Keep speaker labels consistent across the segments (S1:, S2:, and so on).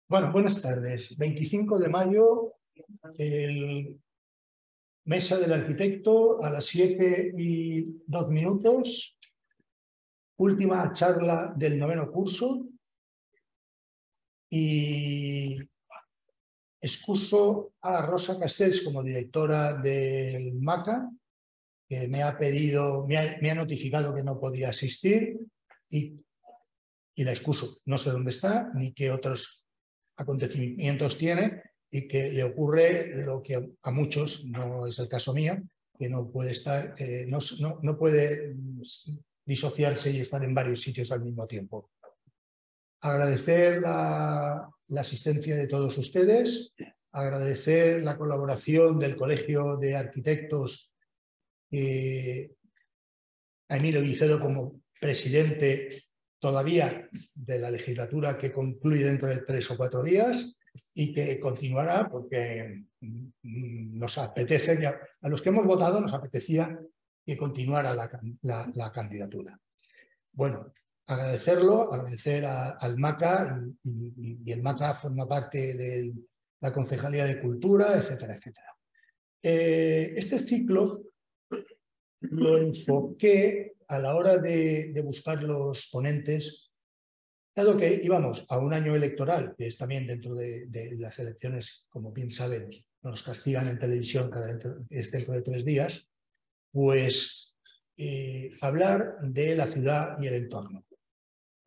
S1: Bueno, buenas tardes. 25 de mayo, el Mesa del Arquitecto, a las 7:02. Última charla del 9º curso. Y excuso a Rosa Castells como directora del MACA, que me ha notificado que no podía asistir, y la excuso. No sé dónde está, ni qué otros acontecimientos tiene, y que le ocurre lo que a muchos, no es el caso mío, que no puede estar, no puede disociarse y estar en varios sitios al mismo tiempo. Agradecer la asistencia de todos ustedes, agradecer la colaboración del Colegio de Arquitectos, a Emilio Vicedo como presidente todavía de la legislatura, que concluye dentro de 3 o 4 días y que continuará porque nos apetece, a los que hemos votado nos apetecía que continuara la candidatura. Bueno, agradecer al MACA, y el MACA forma parte de la Concejalía de Cultura, etcétera, etcétera. Este ciclo lo enfoqué a la hora de buscar los ponentes, dado que íbamos a un año electoral, que es también dentro de las elecciones, como bien saben, nos castigan en televisión dentro de 3 días, pues hablar de la ciudad y el entorno,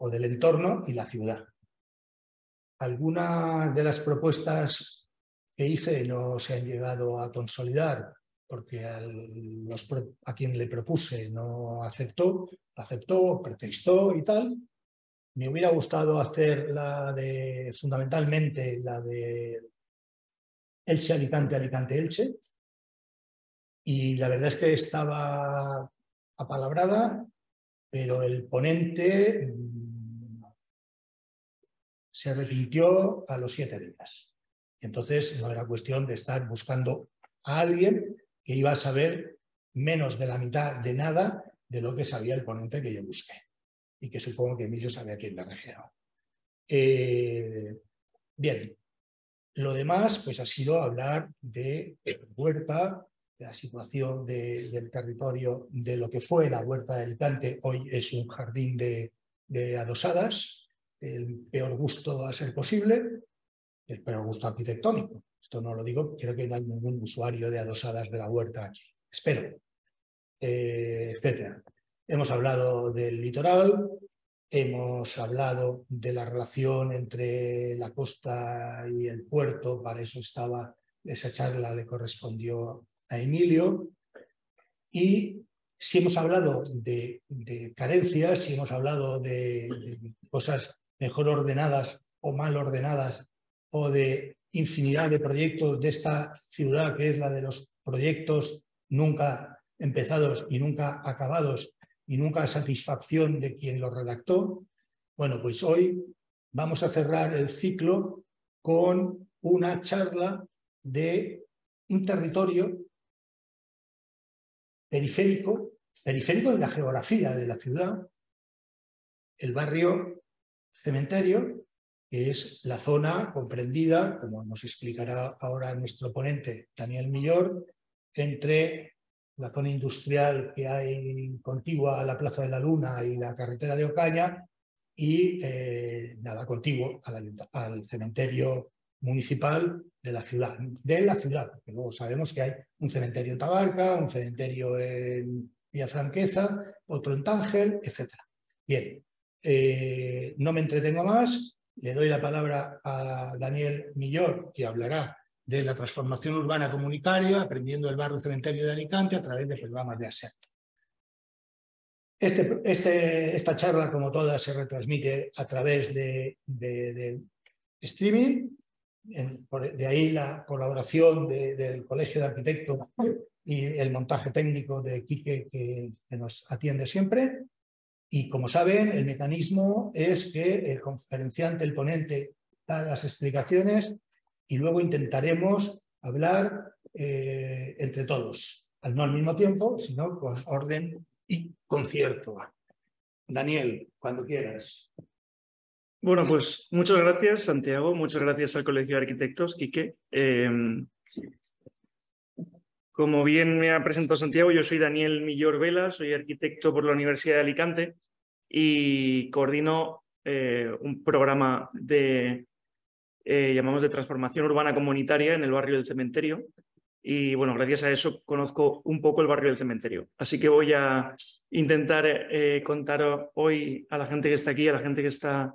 S1: o del entorno y la ciudad. Algunas de las propuestas que hice no se han llegado a consolidar, porque a quien le propuse no aceptó, pretextó y tal. Me hubiera gustado hacer fundamentalmente la de Elche-Alicante, Alicante-Elche, y la verdad es que estaba apalabrada, pero el ponente se arrepintió a los 7 días. Entonces no era cuestión de estar buscando a alguien que iba a saber menos de la mitad de nada de lo que sabía el ponente que yo busqué, y que supongo que Emilio sabe a quién me refiero. Bien, lo demás pues ha sido hablar de Huerta, de la situación del territorio, de lo que fue la Huerta de Alicante. Hoy es un jardín de adosadas, el peor gusto a ser posible, el peor gusto arquitectónico. Esto no lo digo, creo que no hay ningún usuario de adosadas de la Huerta aquí, espero, etcétera. Hemos hablado del litoral, hemos hablado de la relación entre la costa y el puerto. Para eso estaba, esa charla le correspondió a Emilio. Y si hemos hablado de carencias, si hemos hablado de cosas mejor ordenadas o mal ordenadas, o de infinidad de proyectos de esta ciudad, que es la de los proyectos nunca empezados y nunca acabados, y nunca satisfacción de quien los redactó, bueno, pues hoy vamos a cerrar el ciclo con una charla de un territorio periférico de la geografía de la ciudad, el barrio Cementerio, que es la zona comprendida, como nos explicará ahora nuestro ponente Daniel Millor, entre la zona industrial que hay contigua a la Plaza de la Luna y la carretera de Ocaña, y nada, contiguo al cementerio municipal de la ciudad, porque luego sabemos que hay un cementerio en Tabarca, un cementerio en Villafranqueza, otro en Tánger, etc. Bien, no me entretengo más, le doy la palabra a Daniel Millor, que hablará de la transformación urbana comunitaria, aprendiendo el barrio cementerio de Alicante a través de programas de ASERT. Esta charla, como todas, se retransmite a través de streaming. De ahí la colaboración del Colegio de Arquitectos y el montaje técnico de Quique, que nos atiende siempre. Y como saben, el mecanismo es que el conferenciante, el ponente, da las explicaciones y luego intentaremos hablar entre todos, no al mismo tiempo, sino con orden y concierto. Daniel, cuando quieras.
S2: Bueno, pues muchas gracias, Santiago. Muchas gracias al Colegio de Arquitectos, Quique. Como bien me ha presentado Santiago, yo soy Daniel Millor Vela, soy arquitecto por la Universidad de Alicante y coordino un programa llamamos de transformación urbana comunitaria en el barrio del Cementerio. Y bueno, gracias a eso conozco un poco el barrio del Cementerio. Así que voy a intentar contar hoy a la gente que está aquí, a la gente que está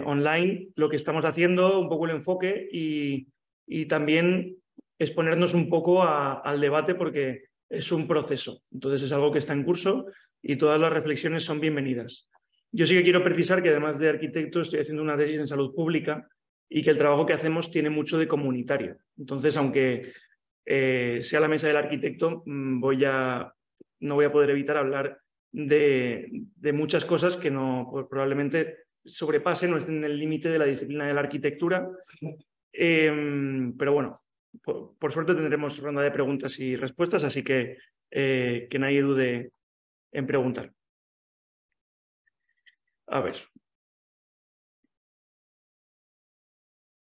S2: online, lo que estamos haciendo, un poco el enfoque y también exponernos un poco al debate porque es un proceso. Entonces es algo que está en curso y todas las reflexiones son bienvenidas. Yo sí que quiero precisar que además de arquitecto estoy haciendo una tesis en salud pública y que el trabajo que hacemos tiene mucho de comunitario. Entonces, aunque sea la mesa del arquitecto, no voy a poder evitar hablar de muchas cosas que no probablemente sobrepasen o estén en el límite de la disciplina de la arquitectura. Pero bueno, por suerte tendremos ronda de preguntas y respuestas, así que nadie dude en preguntar. A ver.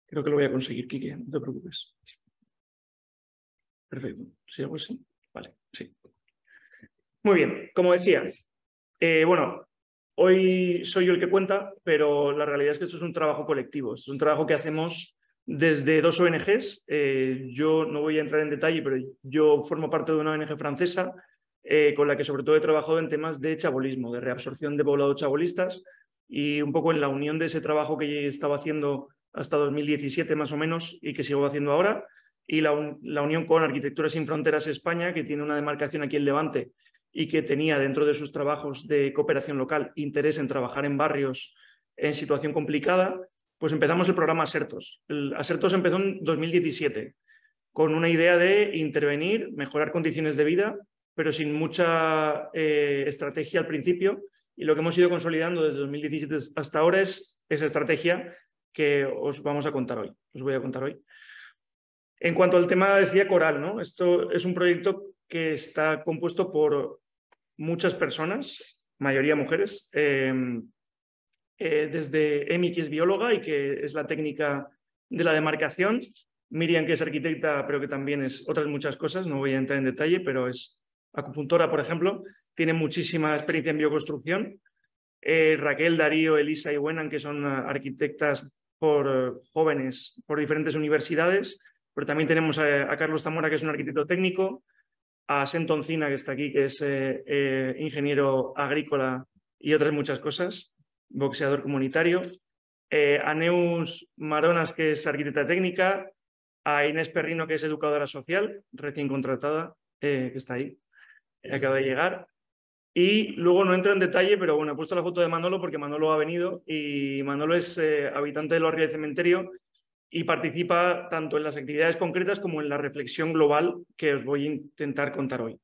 S2: Creo que lo voy a conseguir, Quique, no te preocupes. Perfecto. ¿Sí hago así? Vale, sí. Muy bien, como decía, bueno, hoy soy yo el que cuenta, pero la realidad es que esto es un trabajo colectivo. Esto es un trabajo que hacemos desde dos ONGs. Yo no voy a entrar en detalle, pero yo formo parte de una ONG francesa con la que sobre todo he trabajado en temas de chabolismo, de reabsorción de poblados chabolistas y un poco en la unión de ese trabajo que estaba haciendo hasta 2017 más o menos y que sigo haciendo ahora, y la unión con Arquitectura Sin Fronteras España, que tiene una demarcación aquí en Levante y que tenía dentro de sus trabajos de cooperación local interés en trabajar en barrios en situación complicada, pues empezamos el programa Asertos. El Asertos empezó en 2017 con una idea de intervenir, mejorar condiciones de vida, pero sin mucha estrategia al principio, y lo que hemos ido consolidando desde 2017 hasta ahora es esa estrategia que os vamos a contar hoy. Os voy a contar hoy. En cuanto al tema, decía Coral, ¿no? Esto es un proyecto que está compuesto por muchas personas, mayoría mujeres, desde Emi, que es bióloga y que es la técnica de la demarcación, Miriam, que es arquitecta, pero que también es otras muchas cosas, no voy a entrar en detalle, pero es acupuntora, por ejemplo, tiene muchísima experiencia en bioconstrucción, Raquel, Darío, Elisa y Buenan, que son arquitectas por jóvenes por diferentes universidades, pero también tenemos a Carlos Zamora, que es un arquitecto técnico, a Senton Cina, que está aquí, que es ingeniero agrícola y otras muchas cosas, boxeador comunitario, a Neus Maronas, que es arquitecta técnica, a Inés Perrino, que es educadora social, recién contratada, que está ahí, acaba de llegar. Y luego no entro en detalle, pero bueno, he puesto la foto de Manolo porque Manolo ha venido y Manolo es habitante del barrio del Cementerio y participa tanto en las actividades concretas como en la reflexión global que os voy a intentar contar hoy.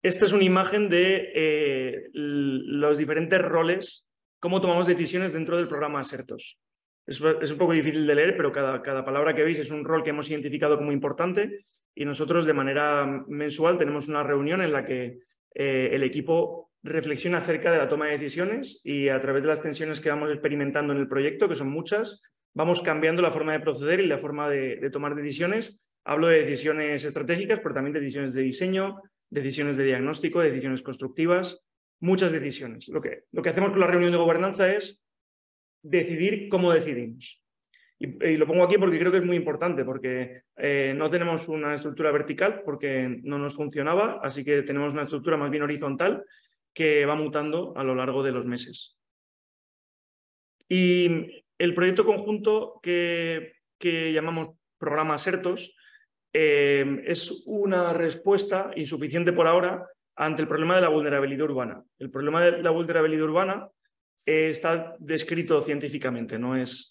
S2: Esta es una imagen de los diferentes roles, cómo tomamos decisiones dentro del programa Asertos. Es un poco difícil de leer, pero cada palabra que veis es un rol que hemos identificado como importante y nosotros de manera mensual tenemos una reunión en la que el equipo reflexiona acerca de la toma de decisiones y a través de las tensiones que vamos experimentando en el proyecto, que son muchas, vamos cambiando la forma de proceder y la forma de tomar decisiones. Hablo de decisiones estratégicas, pero también de decisiones de diseño, decisiones de diagnóstico, decisiones constructivas, muchas decisiones. Lo que hacemos con la reunión de gobernanza es decidir cómo decidimos. Y lo pongo aquí porque creo que es muy importante, porque no tenemos una estructura vertical porque no nos funcionaba, así que tenemos una estructura más bien horizontal que va mutando a lo largo de los meses. Y el proyecto conjunto que llamamos Programa Asertos es una respuesta insuficiente por ahora ante el problema de la vulnerabilidad urbana. El problema de la vulnerabilidad urbana está descrito científicamente, no es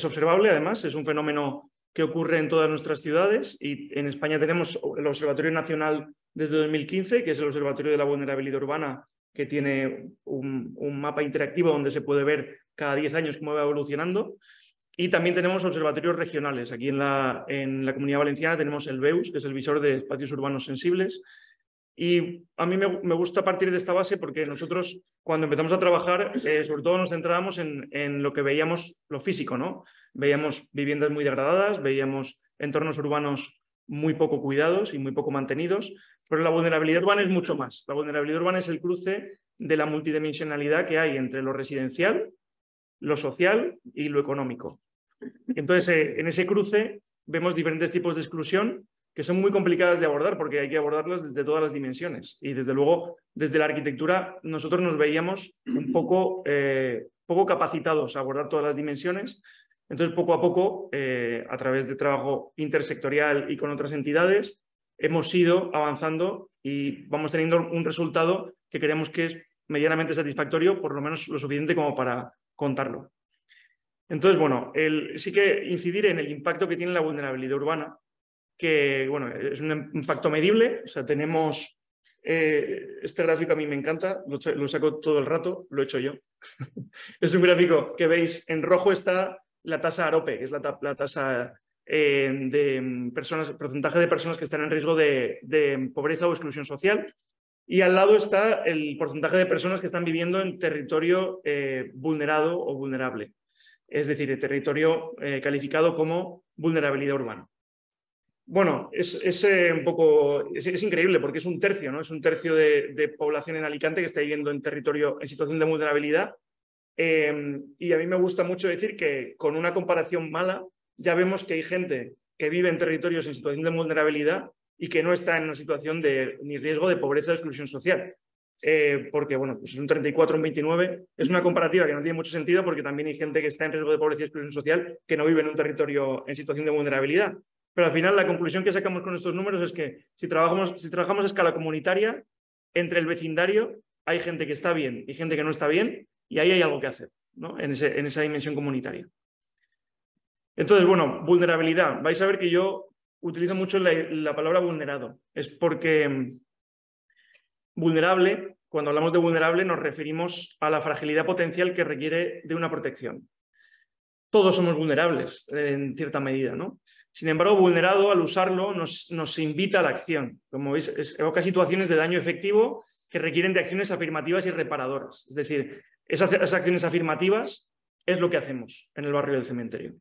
S2: observable, además, es un fenómeno que ocurre en todas nuestras ciudades y en España tenemos el Observatorio Nacional desde 2015, que es el Observatorio de la Vulnerabilidad Urbana, que tiene un mapa interactivo donde se puede ver cada 10 años cómo va evolucionando. Y también tenemos observatorios regionales. Aquí en la Comunidad Valenciana tenemos el BEUS, que es el Visor de Espacios Urbanos Sensibles, Y a mí me gusta partir de esta base porque nosotros cuando empezamos a trabajar, sobre todo nos centrábamos en lo que veíamos, lo físico, ¿no? Veíamos viviendas muy degradadas, veíamos entornos urbanos muy poco cuidados y muy poco mantenidos, pero la vulnerabilidad urbana es mucho más. La vulnerabilidad urbana es el cruce de la multidimensionalidad que hay entre lo residencial, lo social y lo económico. Entonces, en ese cruce vemos diferentes tipos de exclusión que son muy complicadas de abordar porque hay que abordarlas desde todas las dimensiones. Y desde luego, desde la arquitectura, nosotros nos veíamos un poco capacitados a abordar todas las dimensiones. Entonces, poco a poco, a través de trabajo intersectorial y con otras entidades, hemos ido avanzando y vamos teniendo un resultado que creemos que es medianamente satisfactorio, por lo menos lo suficiente como para contarlo. Entonces, bueno, sí que incidir en el impacto que tiene la vulnerabilidad urbana, que bueno, es un impacto medible. O sea, tenemos este gráfico, a mí me encanta, lo saco todo el rato, lo he hecho yo. Es un gráfico que veis, en rojo está la tasa AROPE, que es la tasa de personas, porcentaje de personas que están en riesgo de pobreza o exclusión social. Y al lado está el porcentaje de personas que están viviendo en territorio vulnerado o vulnerable. Es decir, el territorio calificado como vulnerabilidad urbana. Bueno, es un poco, es increíble porque es un tercio, ¿no? Es un tercio de población en Alicante que está viviendo en territorio en situación de vulnerabilidad. Y a mí me gusta mucho decir que con una comparación mala ya vemos que hay gente que vive en territorios en situación de vulnerabilidad y que no está en una situación de ni riesgo de pobreza o exclusión social. Porque, bueno, pues es un 34, un 29. Es una comparativa que no tiene mucho sentido porque también hay gente que está en riesgo de pobreza y exclusión social que no vive en un territorio en situación de vulnerabilidad. Pero al final la conclusión que sacamos con estos números es que si trabajamos a escala comunitaria, entre el vecindario hay gente que está bien y gente que no está bien, y ahí hay algo que hacer, ¿no? En esa dimensión comunitaria. Entonces, bueno, vulnerabilidad. Vais a ver que yo utilizo mucho la palabra vulnerado. Es porque vulnerable, cuando hablamos de vulnerable, nos referimos a la fragilidad potencial que requiere de una protección. Todos somos vulnerables en cierta medida, ¿no? Sin embargo, vulnerado, al usarlo, nos invita a la acción. Como veis, evoca situaciones de daño efectivo que requieren de acciones afirmativas y reparadoras. Es decir, esas acciones afirmativas es lo que hacemos en el barrio del Cementerio.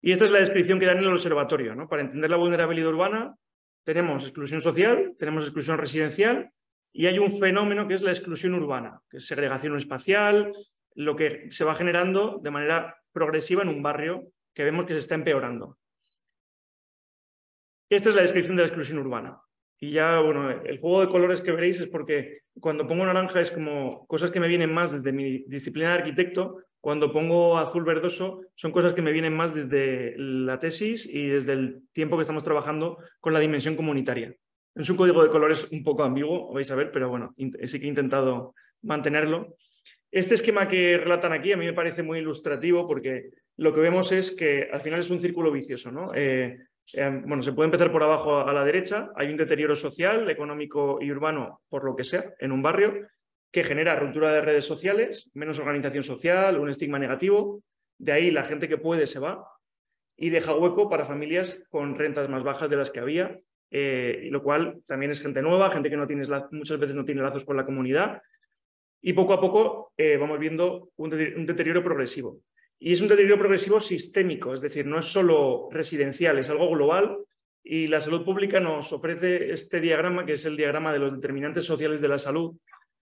S2: Y esta es la descripción que dan en el observatorio, ¿no? Para entender la vulnerabilidad urbana, tenemos exclusión social, tenemos exclusión residencial y hay un fenómeno que es la exclusión urbana, que es segregación espacial, lo que se va generando de manera progresiva en un barrio que vemos que se está empeorando. Esta es la descripción de la exclusión urbana. Y ya, bueno, el juego de colores que veréis es porque cuando pongo naranja es como cosas que me vienen más desde mi disciplina de arquitecto, cuando pongo azul verdoso son cosas que me vienen más desde la tesis y desde el tiempo que estamos trabajando con la dimensión comunitaria. Es un código de colores un poco ambiguo, vais a ver, pero bueno, sí que he intentado mantenerlo. Este esquema que relatan aquí a mí me parece muy ilustrativo porque lo que vemos es que al final es un círculo vicioso, ¿no? Bueno, se puede empezar por abajo a la derecha. Hay un deterioro social, económico y urbano, por lo que sea, en un barrio, que genera ruptura de redes sociales, menos organización social, un estigma negativo. De ahí la gente que puede se va y deja hueco para familias con rentas más bajas de las que había, lo cual también es gente nueva, gente que muchas veces no tiene lazos con la comunidad. Y poco a poco vamos viendo un deterioro progresivo. Y es un deterioro progresivo sistémico, es decir, no es solo residencial, es algo global. Y la salud pública nos ofrece este diagrama, que es el diagrama de los determinantes sociales de la salud.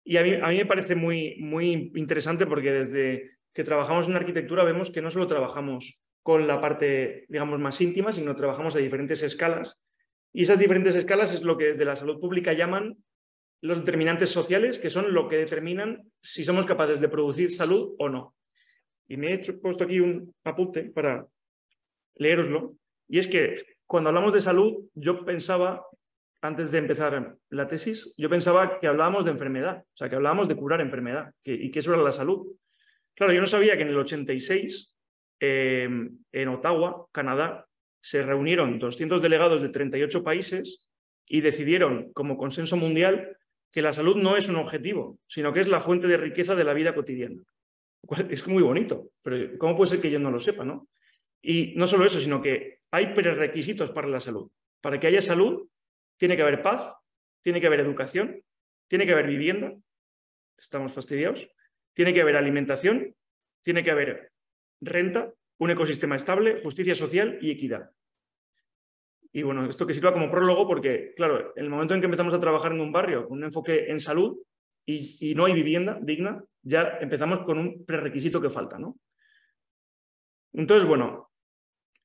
S2: Y a mí me parece muy, muy interesante porque desde que trabajamos en arquitectura vemos que no solo trabajamos con la parte, digamos, más íntima, sino trabajamos a diferentes escalas. Y esas diferentes escalas es lo que desde la salud pública llaman los determinantes sociales, que son lo que determinan si somos capaces de producir salud o no. Y me he puesto aquí un apunte para leeroslo. Y es que cuando hablamos de salud, yo pensaba, antes de empezar la tesis, yo pensaba que hablábamos de enfermedad, o sea, que hablábamos de curar enfermedad, y que eso era la salud. Claro, yo no sabía que en el 86, en Ottawa, Canadá, se reunieron 200 delegados de 38 países y decidieron, como consenso mundial, que la salud no es un objetivo, sino que es la fuente de riqueza de la vida cotidiana. Es muy bonito, pero ¿cómo puede ser que yo no lo sepa, no? Y no solo eso, sino que hay prerequisitos para la salud. Para que haya salud, tiene que haber paz, tiene que haber educación, tiene que haber vivienda, estamos fastidiados, tiene que haber alimentación, tiene que haber renta, un ecosistema estable, justicia social y equidad. Y bueno, esto que sirva como prólogo porque, claro, en el momento en que empezamos a trabajar en un barrio con un enfoque en salud y no hay vivienda digna, ya empezamos con un prerequisito que falta, ¿no? Entonces, bueno,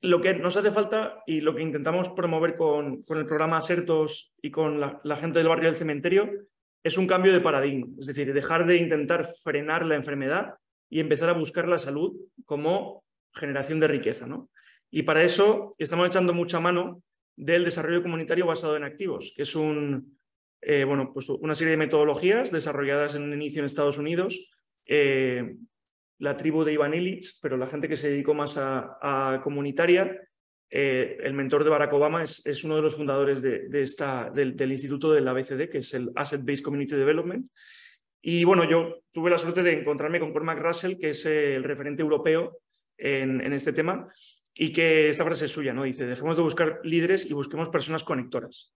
S2: lo que nos hace falta y lo que intentamos promover con el programa Asertos y con la gente del barrio del cementerio es un cambio de paradigma, es decir, dejar de intentar frenar la enfermedad y empezar a buscar la salud como generación de riqueza, ¿no? Y para eso estamos echando mucha mano del desarrollo comunitario basado en activos, que es bueno, pues una serie de metodologías desarrolladas en un inicio en Estados Unidos, la tribu de Ivan Illich, pero la gente que se dedicó más a comunitaria, el mentor de Barack Obama es uno de los fundadores del instituto del ABCD, que es el Asset Based Community Development. Y bueno, yo tuve la suerte de encontrarme con Cormac Russell, que es el referente europeo en este tema, y que esta frase es suya, ¿no? Dice, dejemos de buscar líderes y busquemos personas conectoras.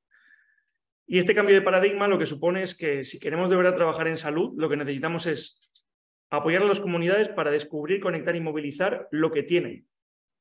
S2: Y este cambio de paradigma lo que supone es que si queremos de verdad trabajar en salud, lo que necesitamos es apoyar a las comunidades para descubrir, conectar y movilizar lo que tienen.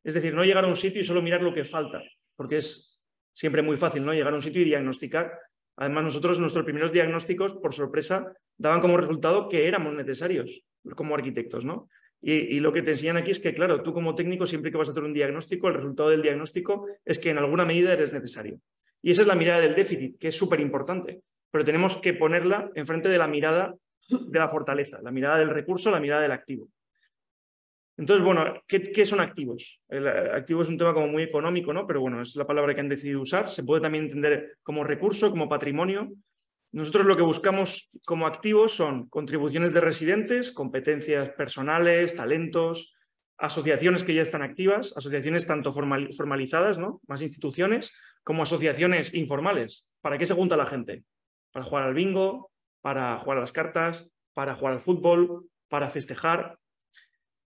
S2: Es decir, no llegar a un sitio y solo mirar lo que falta, porque es siempre muy fácil, ¿no? Llegar a un sitio y diagnosticar. Además, nuestros primeros diagnósticos, por sorpresa, daban como resultado que éramos necesarios como arquitectos, ¿no? Y lo que te enseñan aquí es que, claro, tú como técnico, siempre que vas a hacer un diagnóstico, el resultado del diagnóstico es que en alguna medida eres necesario. Y esa es la mirada del déficit, que es súper importante, pero tenemos que ponerla enfrente de la mirada de la fortaleza, la mirada del recurso, la mirada del activo. Entonces, bueno, ¿qué son activos? El activo es un tema como muy económico, ¿no? Pero bueno, es la palabra que han decidido usar. Se puede también entender como recurso, como patrimonio. Nosotros lo que buscamos como activos son contribuciones de residentes, competencias personales, talentos, asociaciones que ya están activas, asociaciones tanto formalizadas, ¿no? Más instituciones, como asociaciones informales. ¿Para qué se junta la gente? Para jugar al bingo, para jugar a las cartas, para jugar al fútbol, para festejar.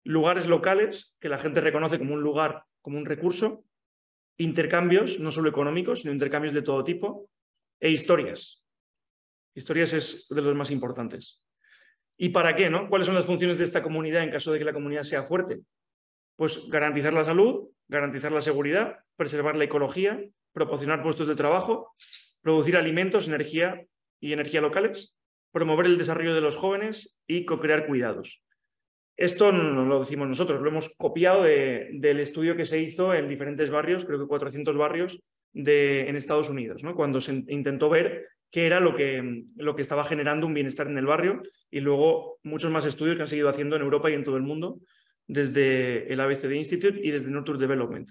S2: Lugares locales que la gente reconoce como un lugar, como un recurso. Intercambios, no solo económicos, sino intercambios de todo tipo. E historias. Historias es de los más importantes. ¿Y para qué, no? ¿Cuáles son las funciones de esta comunidad en caso de que la comunidad sea fuerte? Pues garantizar la salud, garantizar la seguridad, preservar la ecología, proporcionar puestos de trabajo, producir alimentos, energía y energía locales, promover el desarrollo de los jóvenes y co-crear cuidados. Esto no lo decimos nosotros, lo hemos copiado del estudio que se hizo en diferentes barrios, creo que 400 barrios en Estados Unidos, ¿no? Cuando se intentó ver qué era lo que estaba generando un bienestar en el barrio, y luego muchos más estudios que han seguido haciendo en Europa y en todo el mundo, desde el ABCD Institute y desde Nurture Development.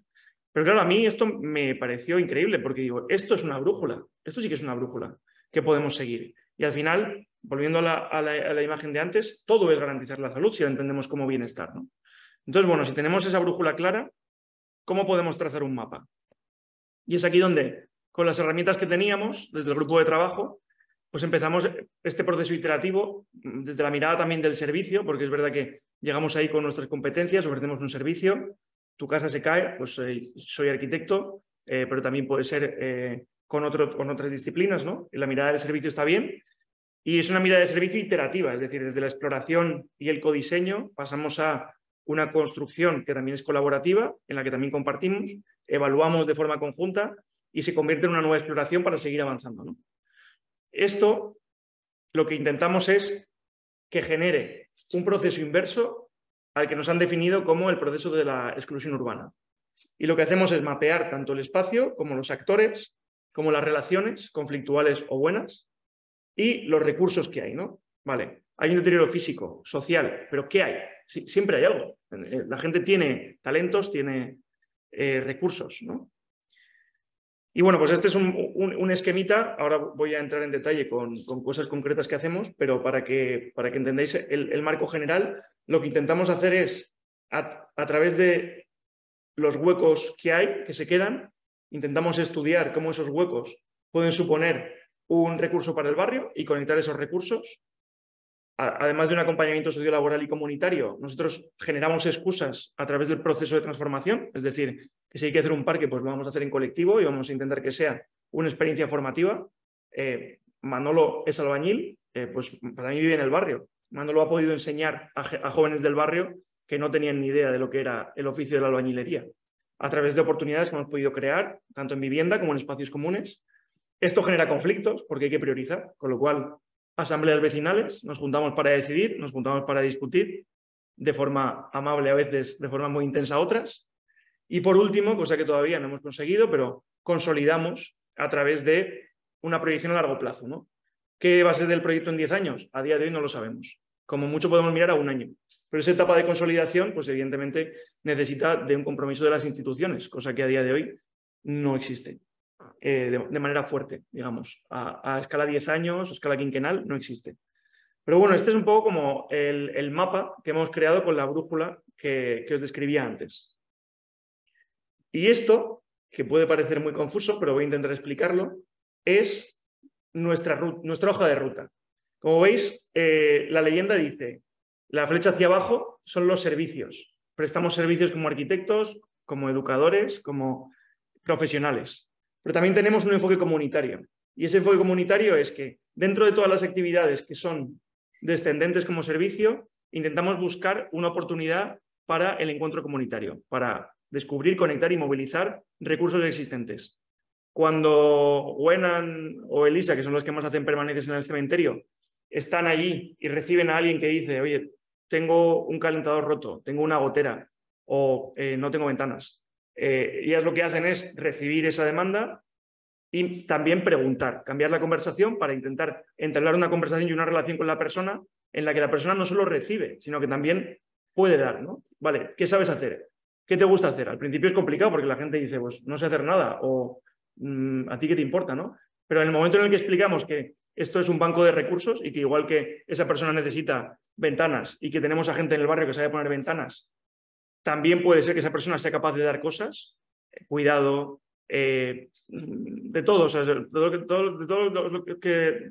S2: Pero claro, a mí esto me pareció increíble porque digo, esto es una brújula, esto sí que es una brújula que podemos seguir. Y al final, volviendo a la imagen de antes, todo es garantizar la salud si la entendemos como bienestar, ¿no? Entonces, bueno, si tenemos esa brújula clara, ¿cómo podemos trazar un mapa? Y es aquí donde, con las herramientas que teníamos desde el grupo de trabajo, pues empezamos este proceso iterativo desde la mirada también del servicio, porque es verdad que llegamos ahí con nuestras competencias, ofrecemos un servicio, tu casa se cae, pues soy arquitecto, pero también puede ser con otras disciplinas, ¿no? La mirada del servicio está bien y es una mirada de servicio iterativa, es decir, desde la exploración y el codiseño pasamos a una construcción que también es colaborativa, en la que también compartimos, evaluamos de forma conjunta y se convierte en una nueva exploración para seguir avanzando, ¿no? Esto lo que intentamos es que genere un proceso inverso al que nos han definido como el proceso de la exclusión urbana. Y lo que hacemos es mapear tanto el espacio como los actores, como las relaciones conflictuales o buenas y los recursos que hay, ¿no? Vale, hay un deterioro físico, social, pero ¿qué hay? Sí, siempre hay algo. La gente tiene talentos, tiene recursos, ¿no? Y bueno, pues este es un esquemita. Ahora voy a entrar en detalle con cosas concretas que hacemos, pero para que entendáis el marco general, lo que intentamos hacer es, a través de los huecos que hay, que se quedan, intentamos estudiar cómo esos huecos pueden suponer un recurso para el barrio y conectar esos recursos. Además de un acompañamiento sociolaboral y comunitario, nosotros generamos excusas a través del proceso de transformación, es decir, que si hay que hacer un parque, pues lo vamos a hacer en colectivo y vamos a intentar que sea una experiencia formativa. Manolo es albañil, pues para mí vive en el barrio. Manolo ha podido enseñar a jóvenes del barrio que no tenían ni idea de lo que era el oficio de la albañilería, a través de oportunidades que hemos podido crear, tanto en vivienda como en espacios comunes. Esto genera conflictos porque hay que priorizar, con lo cual asambleas vecinales, nos juntamos para decidir, nos juntamos para discutir, de forma amable a veces, de forma muy intensa otras. Y por último, cosa que todavía no hemos conseguido, pero consolidamos a través de una proyección a largo plazo, ¿no? ¿Qué va a ser del proyecto en 10 años? A día de hoy no lo sabemos. Como mucho podemos mirar a un año. Pero esa etapa de consolidación, pues evidentemente necesita de un compromiso de las instituciones, cosa que a día de hoy no existe de manera fuerte, digamos. A escala 10 años, a escala quinquenal, no existe. Pero bueno, este es un poco como el mapa que hemos creado con la brújula que os describía antes. Y esto, que puede parecer muy confuso, pero voy a intentar explicarlo, es nuestra hoja de ruta. Como veis, la leyenda dice, la flecha hacia abajo son los servicios. Prestamos servicios como arquitectos, como educadores, como profesionales. Pero también tenemos un enfoque comunitario. Y ese enfoque comunitario es que dentro de todas las actividades que son descendentes como servicio, intentamos buscar una oportunidad para el encuentro comunitario, para descubrir, conectar y movilizar recursos existentes. Cuando Wenan o Elisa, que son los que más hacen permanencias en el cementerio, están allí y reciben a alguien que dice, oye, tengo un calentador roto, tengo una gotera o no tengo ventanas. Ellas lo que hacen es recibir esa demanda y también preguntar, cambiar la conversación para intentar entablar una conversación y una relación con la persona en la que la persona no solo recibe, sino que también puede dar, ¿no? Vale, ¿qué sabes hacer? ¿Qué te gusta hacer? Al principio es complicado porque la gente dice, pues no sé hacer nada o ¿a ti qué te importa, no? Pero en el momento en el que explicamos que esto es un banco de recursos y que igual que esa persona necesita ventanas y que tenemos a gente en el barrio que sabe poner ventanas, también puede ser que esa persona sea capaz de dar cosas, cuidado, de todo, o sea, de todo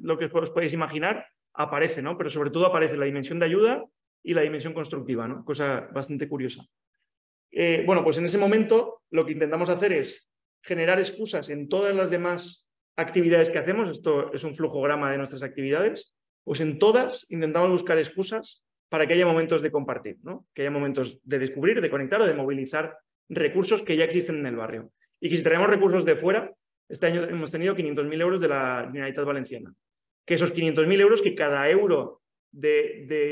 S2: lo que os podéis imaginar aparece, ¿no? Pero sobre todo aparece la dimensión de ayuda y la dimensión constructiva, ¿no? Cosa bastante curiosa. Bueno, pues en ese momento lo que intentamos hacer es generar excusas en todas las demás actividades que hacemos. Esto es un flujograma de nuestras actividades. Pues en todas intentamos buscar excusas para que haya momentos de compartir, ¿no? Que haya momentos de descubrir, de conectar o de movilizar recursos que ya existen en el barrio. Y que si traemos recursos de fuera, este año hemos tenido 500.000 euros de la Generalitat Valenciana. Que esos 500.000 euros, que cada euro de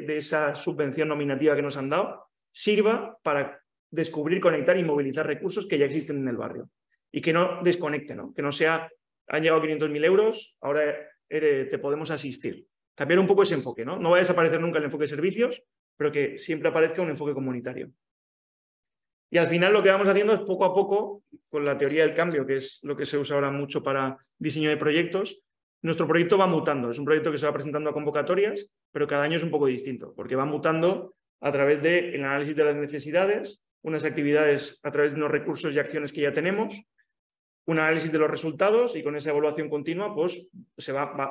S2: esa subvención nominativa que nos han dado, sirva para descubrir, conectar y movilizar recursos que ya existen en el barrio. Y que no desconecten, ¿no? Que no sea, han llegado 500.000 euros, ahora te podemos asistir. Cambiar un poco ese enfoque, ¿no? No va a desaparecer nunca el enfoque de servicios, pero que siempre aparezca un enfoque comunitario. Y al final lo que vamos haciendo es poco a poco, con la teoría del cambio, que es lo que se usa ahora mucho para diseño de proyectos, nuestro proyecto va mutando. Es un proyecto que se va presentando a convocatorias, pero cada año es un poco distinto, porque va mutando a través del análisis de las necesidades, unas actividades a través de unos recursos y acciones que ya tenemos, un análisis de los resultados y con esa evaluación continua pues se va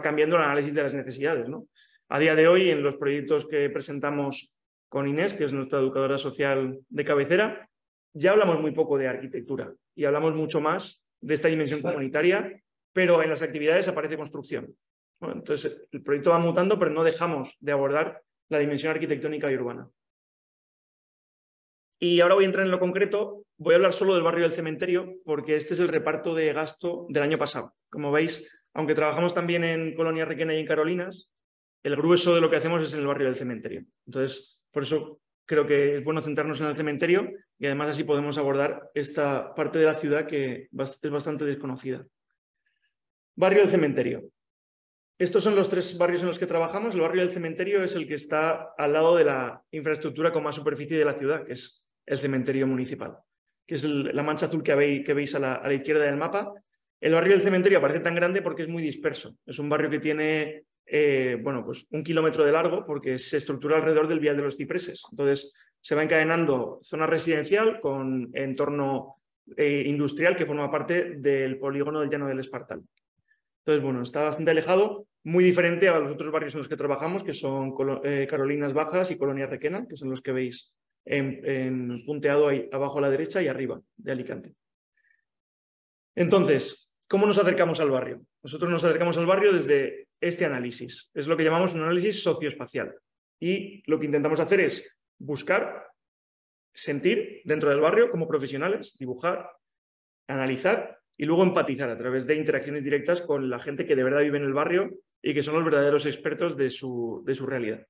S2: cambiando el análisis de las necesidades, ¿no? A día de hoy, en los proyectos que presentamos con Inés, que es nuestra educadora social de cabecera, ya hablamos muy poco de arquitectura y hablamos mucho más de esta dimensión comunitaria, pero en las actividades aparece construcción. Bueno, entonces, el proyecto va mutando, pero no dejamos de abordar la dimensión arquitectónica y urbana. Y ahora voy a entrar en lo concreto. Voy a hablar solo del barrio del Cementerio, porque este es el reparto de gasto del año pasado. Como veis, aunque trabajamos también en Colonia Requena y en Carolinas, el grueso de lo que hacemos es en el barrio del Cementerio. Entonces, por eso creo que es bueno centrarnos en el cementerio y además así podemos abordar esta parte de la ciudad que es bastante desconocida. Barrio del Cementerio. Estos son los tres barrios en los que trabajamos. El barrio del Cementerio es el que está al lado de la infraestructura con más superficie de la ciudad, que es el cementerio municipal, que es la mancha azul que veis a la izquierda del mapa. El barrio del Cementerio aparece tan grande porque es muy disperso. Es un barrio que tiene bueno, pues 1 kilómetro de largo porque se estructura alrededor del Vial de los Cipreses. Entonces se va encadenando zona residencial con entorno industrial que forma parte del polígono del Llano del Espartal. Entonces, bueno, está bastante alejado, muy diferente a los otros barrios en los que trabajamos, que son Carolinas Bajas y Colonia Requena, que son los que veis punteado ahí abajo a la derecha y arriba de Alicante. Entonces, ¿Cómo nos acercamos al barrio? Nosotros nos acercamos al barrio desde este análisis. Es lo que llamamos un análisis socioespacial. Y lo que intentamos hacer es buscar, sentir dentro del barrio como profesionales, dibujar, analizar y luego empatizar a través de interacciones directas con la gente que de verdad vive en el barrio y que son los verdaderos expertos de su realidad.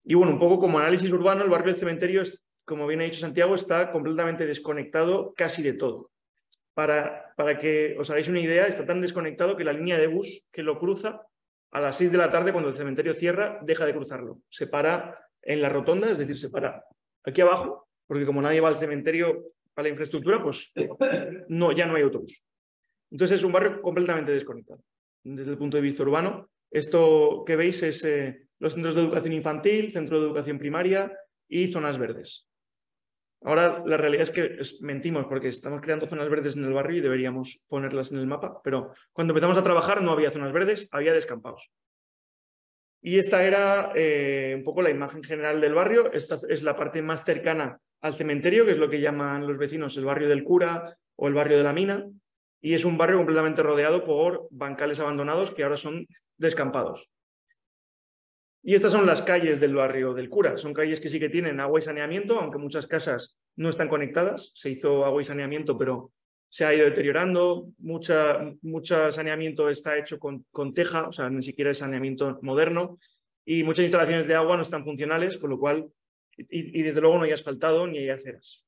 S2: Y bueno, un poco como análisis urbano, el barrio del Cementerio, como bien ha dicho Santiago, está completamente desconectado casi de todo. Para que os hagáis una idea, está tan desconectado que la línea de bus que lo cruza a las 6 de la tarde, cuando el cementerio cierra, deja de cruzarlo. Se para en la rotonda, es decir, se para aquí abajo, porque como nadie va al cementerio para la infraestructura, pues ya no hay autobús. Entonces es un barrio completamente desconectado. Desde el punto de vista urbano, esto que veis es los centros de educación infantil, centro de educación primaria y zonas verdes. Ahora la realidad es que mentimos porque estamos creando zonas verdes en el barrio y deberíamos ponerlas en el mapa, pero cuando empezamos a trabajar no había zonas verdes, había descampados. Y esta era un poco la imagen general del barrio. Esta es la parte más cercana al cementerio, que es lo que llaman los vecinos el barrio del cura o el barrio de la mina, y es un barrio completamente rodeado por bancales abandonados que ahora son descampados. Y estas son las calles del barrio del cura. Son calles que sí que tienen agua y saneamiento, aunque muchas casas no están conectadas. Se hizo agua y saneamiento, pero se ha ido deteriorando. Mucho saneamiento está hecho con teja, o sea, ni siquiera es saneamiento moderno. Y muchas instalaciones de agua no están funcionales, con lo cual, y desde luego no hay asfaltado ni hay aceras.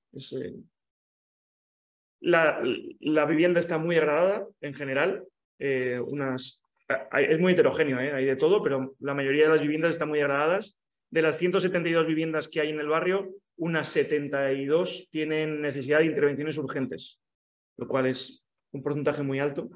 S2: La vivienda está muy degradada en general. Es muy heterogéneo, hay de todo, pero la mayoría de las viviendas están muy degradadas. De las 172 viviendas que hay en el barrio, unas 72 tienen necesidad de intervenciones urgentes, lo cual es un porcentaje muy alto.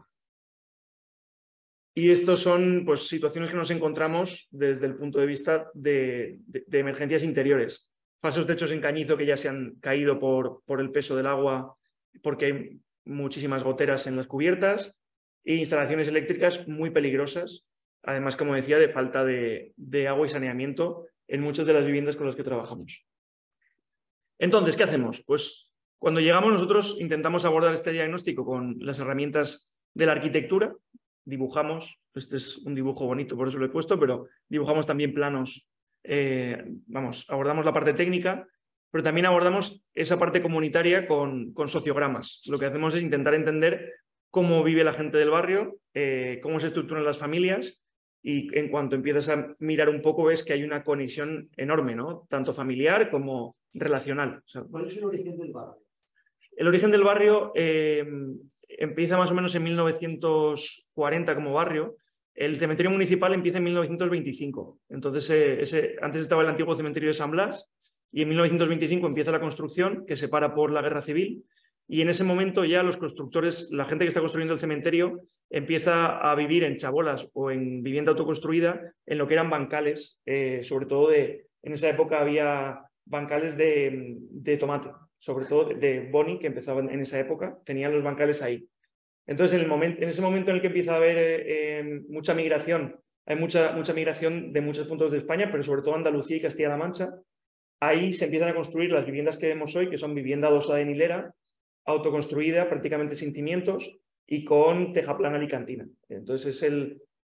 S2: Y estos son pues, situaciones que nos encontramos desde el punto de vista de emergencias interiores. Falsos techos en cañizo que ya se han caído por el peso del agua, porque hay muchísimas goteras en las cubiertas, e instalaciones eléctricas muy peligrosas, además, como decía, de falta de agua y saneamiento en muchas de las viviendas con las que trabajamos. Entonces, ¿qué hacemos? Pues cuando llegamos nosotros intentamos abordar este diagnóstico con las herramientas de la arquitectura, dibujamos, este es un dibujo bonito, por eso lo he puesto, pero dibujamos también planos, abordamos la parte técnica, pero también abordamos esa parte comunitaria con sociogramas. Lo que hacemos es intentar entender cómo vive la gente del barrio, cómo se estructuran las familias, y en cuanto empiezas a mirar un poco ves que hay una conexión enorme, ¿no? Tanto familiar como relacional. O sea,
S3: ¿cuál es el origen del barrio?
S2: El origen del barrio empieza más o menos en 1940 como barrio. El cementerio municipal empieza en 1925. Entonces, antes estaba el antiguo cementerio de San Blas y en 1925 empieza la construcción, que se para por la Guerra Civil. Y en ese momento ya los constructores, la gente que está construyendo el cementerio, empieza a vivir en chabolas o en vivienda autoconstruida, en lo que eran bancales, sobre todo en esa época había bancales de tomate, sobre todo de Boni, que empezaban en esa época, tenían los bancales ahí. Entonces, en ese momento en el que empieza a haber mucha migración, hay mucha migración de muchos puntos de España, pero sobre todo Andalucía y Castilla-La Mancha, ahí se empiezan a construir las viviendas que vemos hoy, que son vivienda adosada en hilera, autoconstruida, prácticamente sin cimientos y con teja plana alicantina. Entonces,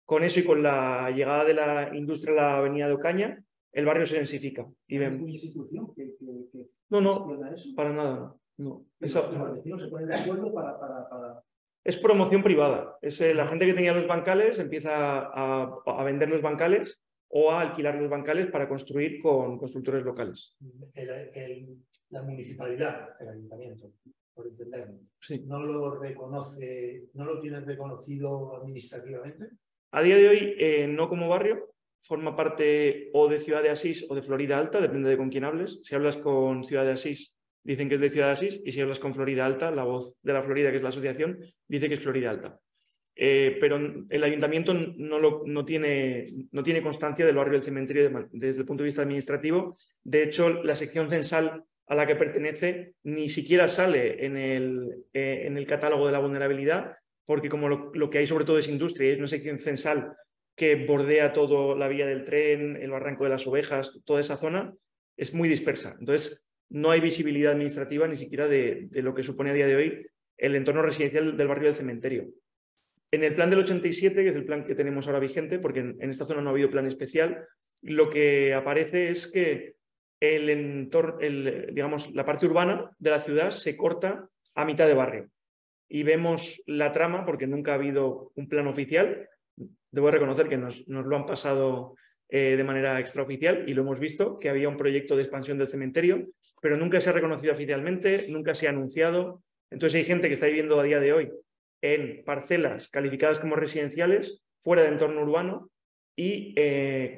S2: con eso y con la llegada de la industria a la avenida de Ocaña, el barrio se densifica. Y
S3: ¿Hay alguna institución que
S2: no,
S3: eso?
S2: para nada. No.
S3: Los vecinos se ponen de acuerdo para...
S2: Es promoción privada. La gente que tenía los bancales empieza a vender los bancales o a alquilar los bancales para construir con constructores locales.
S1: La municipalidad, el ayuntamiento, por entenderlo,
S2: sí.
S1: ¿No lo reconoce, no lo tienen reconocido administrativamente?
S2: A día de hoy, no como barrio, forma parte o de Ciudad de Asís o de Florida Alta, depende de con quién hables. Si hablas con Ciudad de Asís, dicen que es de Ciudad de Asís, y si hablas con Florida Alta, la voz de la Florida, que es la asociación, dice que es Florida Alta. Pero el ayuntamiento no tiene constancia del barrio del cementerio desde el punto de vista administrativo. De hecho, la sección censal a la que pertenece ni siquiera sale en el catálogo de la vulnerabilidad, porque como lo que hay sobre todo es industria, y es una sección censal que bordea toda la vía del tren, el barranco de las ovejas, toda esa zona, es muy dispersa. Entonces, no hay visibilidad administrativa ni siquiera de lo que supone a día de hoy el entorno residencial del barrio del Cementerio. En el plan del 87, que es el plan que tenemos ahora vigente, porque en esta zona no ha habido plan especial, lo que aparece es que el entorno, digamos, la parte urbana de la ciudad se corta a mitad de barrio. Y vemos la trama, porque nunca ha habido un plan oficial. Debo reconocer que nos lo han pasado de manera extraoficial y lo hemos visto, que había un proyecto de expansión del cementerio, pero nunca se ha reconocido oficialmente, nunca se ha anunciado. Entonces hay gente que está viviendo a día de hoy en parcelas calificadas como residenciales, fuera del entorno urbano y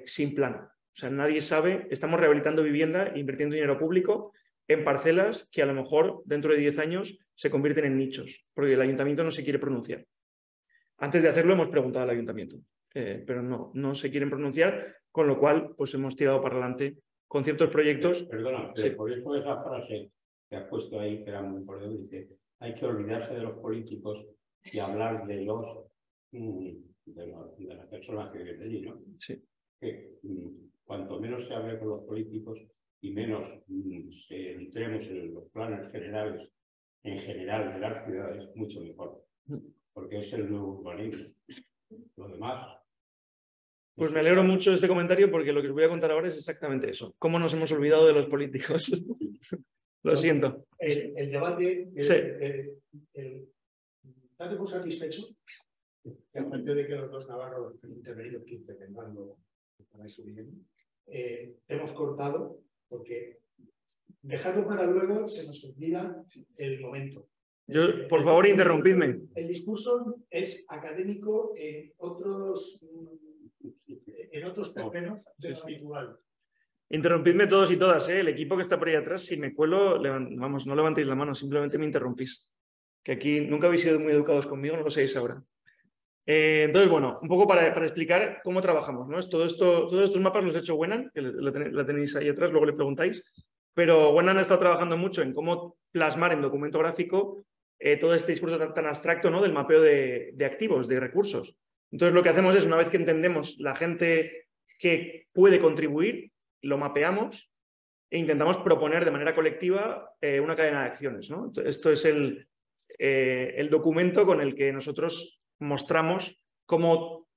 S2: sin plan. O sea, nadie sabe, estamos rehabilitando vivienda, invirtiendo dinero público en parcelas que a lo mejor dentro de 10 años se convierten en nichos, porque el ayuntamiento no se quiere pronunciar. Antes de hacerlo hemos preguntado al ayuntamiento, pero no se quieren pronunciar, con lo cual pues hemos tirado para adelante con ciertos proyectos.
S4: Perdona, pero sí. Por eso esa frase que has puesto ahí, que era muy importante, dice, hay que olvidarse de los políticos y hablar de las personas que viven allí, ¿no?
S2: Sí.
S4: Que cuanto menos se hable con los políticos y menos entremos en los planes generales, en general de las ciudades, mucho mejor. Porque es el nuevo urbanismo. Lo demás.
S2: Pues me alegro mucho de este comentario porque lo que os voy a contar ahora es exactamente eso. ¿Cómo nos hemos olvidado de los políticos? Lo siento.
S1: El debate,
S2: sí.
S1: ¿Estás muy satisfecho? En función de que los dos navarros intervenidos que intervengando para eso bien, hemos cortado porque dejarlo para luego se nos olvida el momento.
S2: Por favor, interrumpidme.
S1: El discurso es académico en otros terrenos de lo habitual.
S2: Interrumpidme todos y todas, ¿eh? El equipo que está por ahí atrás, si me cuelo, vamos, no levantéis la mano, simplemente me interrumpís. Que aquí nunca habéis sido muy educados conmigo, no lo sabéis ahora. Entonces, bueno, un poco para explicar cómo trabajamos, ¿no? Todos estos mapas los ha hecho Wenan, que la tenéis ahí atrás, luego le preguntáis. Pero Wenan ha estado trabajando mucho en cómo plasmar en documento gráfico todo este discurso tan abstracto, ¿no? Del mapeo de activos, de recursos. Entonces, lo que hacemos es, una vez que entendemos la gente que puede contribuir, lo mapeamos e intentamos proponer de manera colectiva una cadena de acciones, ¿no? Esto es el documento con el que nosotros mostramos cómo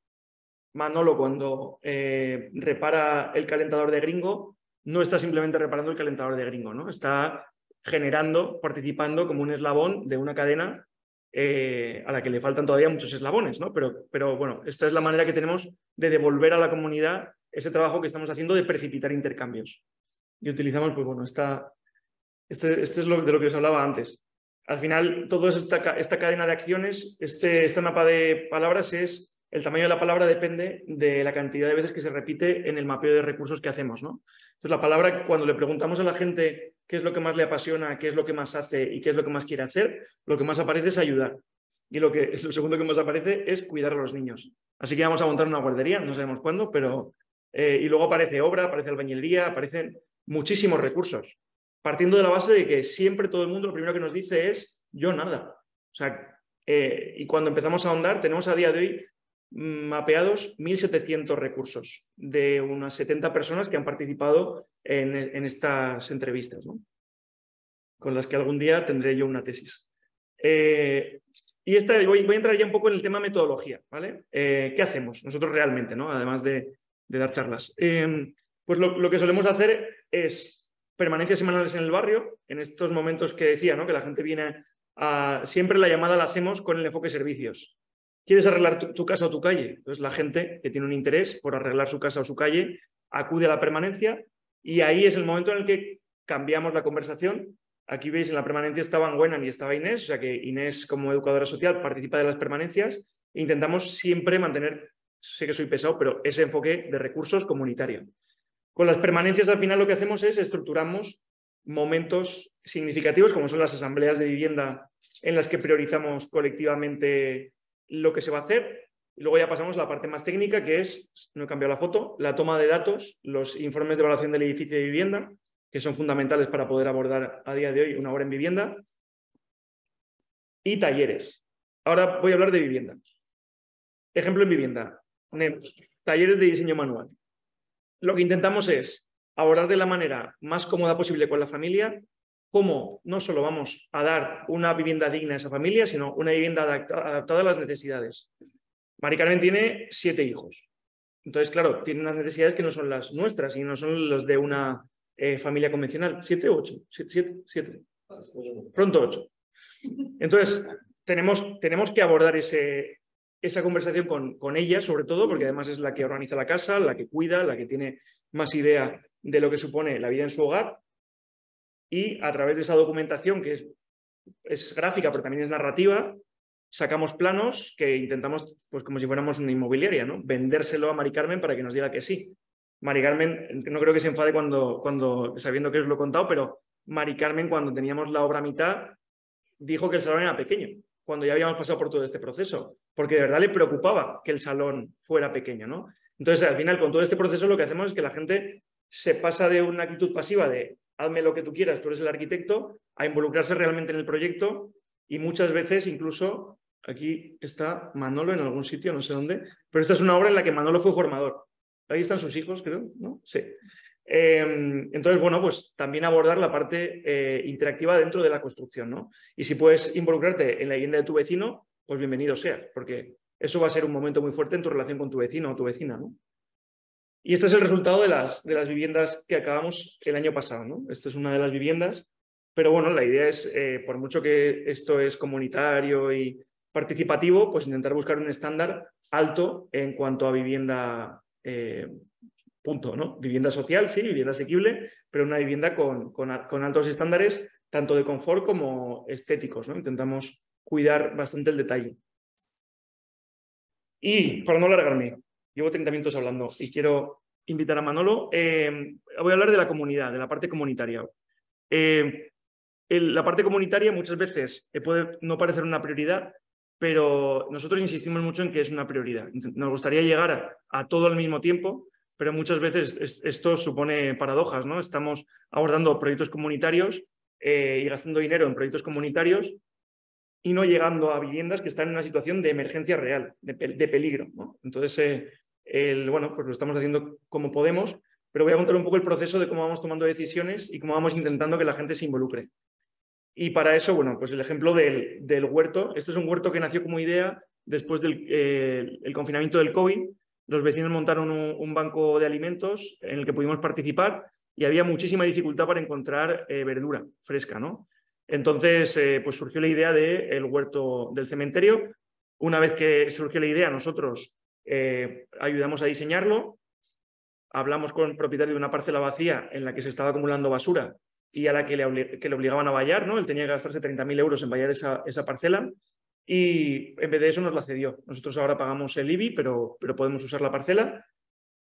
S2: Manolo, cuando repara el calentador de Gringo, no está simplemente reparando el calentador de Gringo, ¿no? Está generando, participando como un eslabón de una cadena a la que le faltan todavía muchos eslabones, ¿no? Pero bueno, esta es la manera que tenemos de devolver a la comunidad ese trabajo que estamos haciendo de precipitar intercambios. Y utilizamos, pues bueno, este es de lo que os hablaba antes. Al final, toda esta cadena de acciones, este mapa de palabras el tamaño de la palabra depende de la cantidad de veces que se repite en el mapeo de recursos que hacemos, ¿no? Entonces, la palabra, cuando le preguntamos a la gente qué es lo que más le apasiona, qué es lo que más hace y qué es lo que más quiere hacer, lo que más aparece es ayudar. Y lo segundo que más aparece es cuidar a los niños. Así que vamos a montar una guardería, no sabemos cuándo, pero... y luego aparece obra, aparece albañilería, aparecen muchísimos recursos. Partiendo de la base de que siempre todo el mundo lo primero que nos dice es yo nada. O sea, y cuando empezamos a ahondar, tenemos a día de hoy mapeados 1.700 recursos de unas 70 personas que han participado en estas entrevistas, ¿no? Con las que algún día tendré yo una tesis. Y voy a entrar ya un poco en el tema metodología, ¿vale? ¿Qué hacemos nosotros realmente, ¿no? Además de dar charlas? Pues lo que solemos hacer es permanencias semanales en el barrio, en estos momentos que decía, ¿no? Que la gente viene siempre la llamada la hacemos con el enfoque servicios. ¿Quieres arreglar tu casa o tu calle? Entonces la gente que tiene un interés por arreglar su casa o su calle acude a la permanencia y ahí es el momento en el que cambiamos la conversación. Aquí veis, en la permanencia estaban Wenan y estaba Inés, o sea que Inés, como educadora social, participa de las permanencias e intentamos siempre mantener, sé que soy pesado, pero ese enfoque de recursos comunitario. Con las permanencias, al final, lo que hacemos es estructuramos momentos significativos, como son las asambleas de vivienda en las que priorizamos colectivamente lo que se va a hacer. Y luego ya pasamos a la parte más técnica, que es, no he cambiado la foto, la toma de datos, los informes de evaluación del edificio de vivienda, que son fundamentales para poder abordar a día de hoy una obra en vivienda, y talleres. Ahora voy a hablar de vivienda. Ejemplo en vivienda, talleres de diseño manual. Lo que intentamos es abordar de la manera más cómoda posible con la familia cómo no solo vamos a dar una vivienda digna a esa familia, sino una vivienda adaptada a las necesidades. Mari Carmen tiene 7 hijos. Entonces, claro, tiene unas necesidades que no son las nuestras y no son las de una familia convencional. 7 o 8. 7. Pronto 8. Entonces, tenemos que abordar esa conversación con ella, sobre todo, porque además es la que organiza la casa, la que cuida, la que tiene más idea de lo que supone la vida en su hogar. Y a través de esa documentación, que es gráfica, pero también es narrativa, sacamos planos que intentamos, pues como si fuéramos una inmobiliaria, ¿no? Vendérselo a Mari Carmen para que nos diga que sí. Mari Carmen, no creo que se enfade sabiendo que os lo he contado, pero Mari Carmen, cuando teníamos la obra a mitad, dijo que el salón era pequeño, cuando ya habíamos pasado por todo este proceso, porque de verdad le preocupaba que el salón fuera pequeño, ¿no? Entonces, al final, con todo este proceso, lo que hacemos es que la gente se pasa de una actitud pasiva de hazme lo que tú quieras, tú eres el arquitecto, a involucrarse realmente en el proyecto y muchas veces incluso, aquí está Manolo en algún sitio, no sé dónde, pero esta es una obra en la que Manolo fue formador. Ahí están sus hijos, creo, ¿no? Sí. Entonces, bueno, pues también abordar la parte interactiva dentro de la construcción, ¿no? Y si puedes involucrarte en la vivienda de tu vecino, pues bienvenido sea, porque eso va a ser un momento muy fuerte en tu relación con tu vecino o tu vecina, ¿no? Y este es el resultado de las viviendas que acabamos el año pasado, ¿no? Esta es una de las viviendas, pero bueno, la idea es, por mucho que esto es comunitario y participativo, pues intentar buscar un estándar alto en cuanto a vivienda, punto, ¿no? Vivienda social, sí, vivienda asequible, pero una vivienda con altos estándares, tanto de confort como estéticos, ¿no? Intentamos cuidar bastante el detalle. Y, para no alargarme, llevo 30 minutos hablando y quiero invitar a Manolo. Voy a hablar de la comunidad, de la parte comunitaria. La parte comunitaria muchas veces puede no parecer una prioridad, pero nosotros insistimos mucho en que es una prioridad. Nos gustaría llegar a todo al mismo tiempo, pero muchas veces esto supone paradojas, ¿no? Estamos abordando proyectos comunitarios y gastando dinero en proyectos comunitarios y no llegando a viviendas que están en una situación de emergencia real, de peligro, ¿no? Entonces, bueno, pues lo estamos haciendo como podemos, pero voy a contar un poco el proceso de cómo vamos tomando decisiones y cómo vamos intentando que la gente se involucre. Y para eso, bueno, pues el ejemplo del huerto. Este es un huerto que nació como idea después del confinamiento del COVID. Los vecinos montaron un banco de alimentos en el que pudimos participar y había muchísima dificultad para encontrar verdura fresca, ¿no? Entonces, pues surgió la idea del huerto del cementerio. Una vez que surgió la idea, nosotros ayudamos a diseñarlo, hablamos con el propietario de una parcela vacía en la que se estaba acumulando basura y a la que le obligaban a vallar, ¿no? Él tenía que gastarse 30.000 euros en vallar esa parcela y en vez de eso nos la cedió. Nosotros ahora pagamos el IBI, pero podemos usar la parcela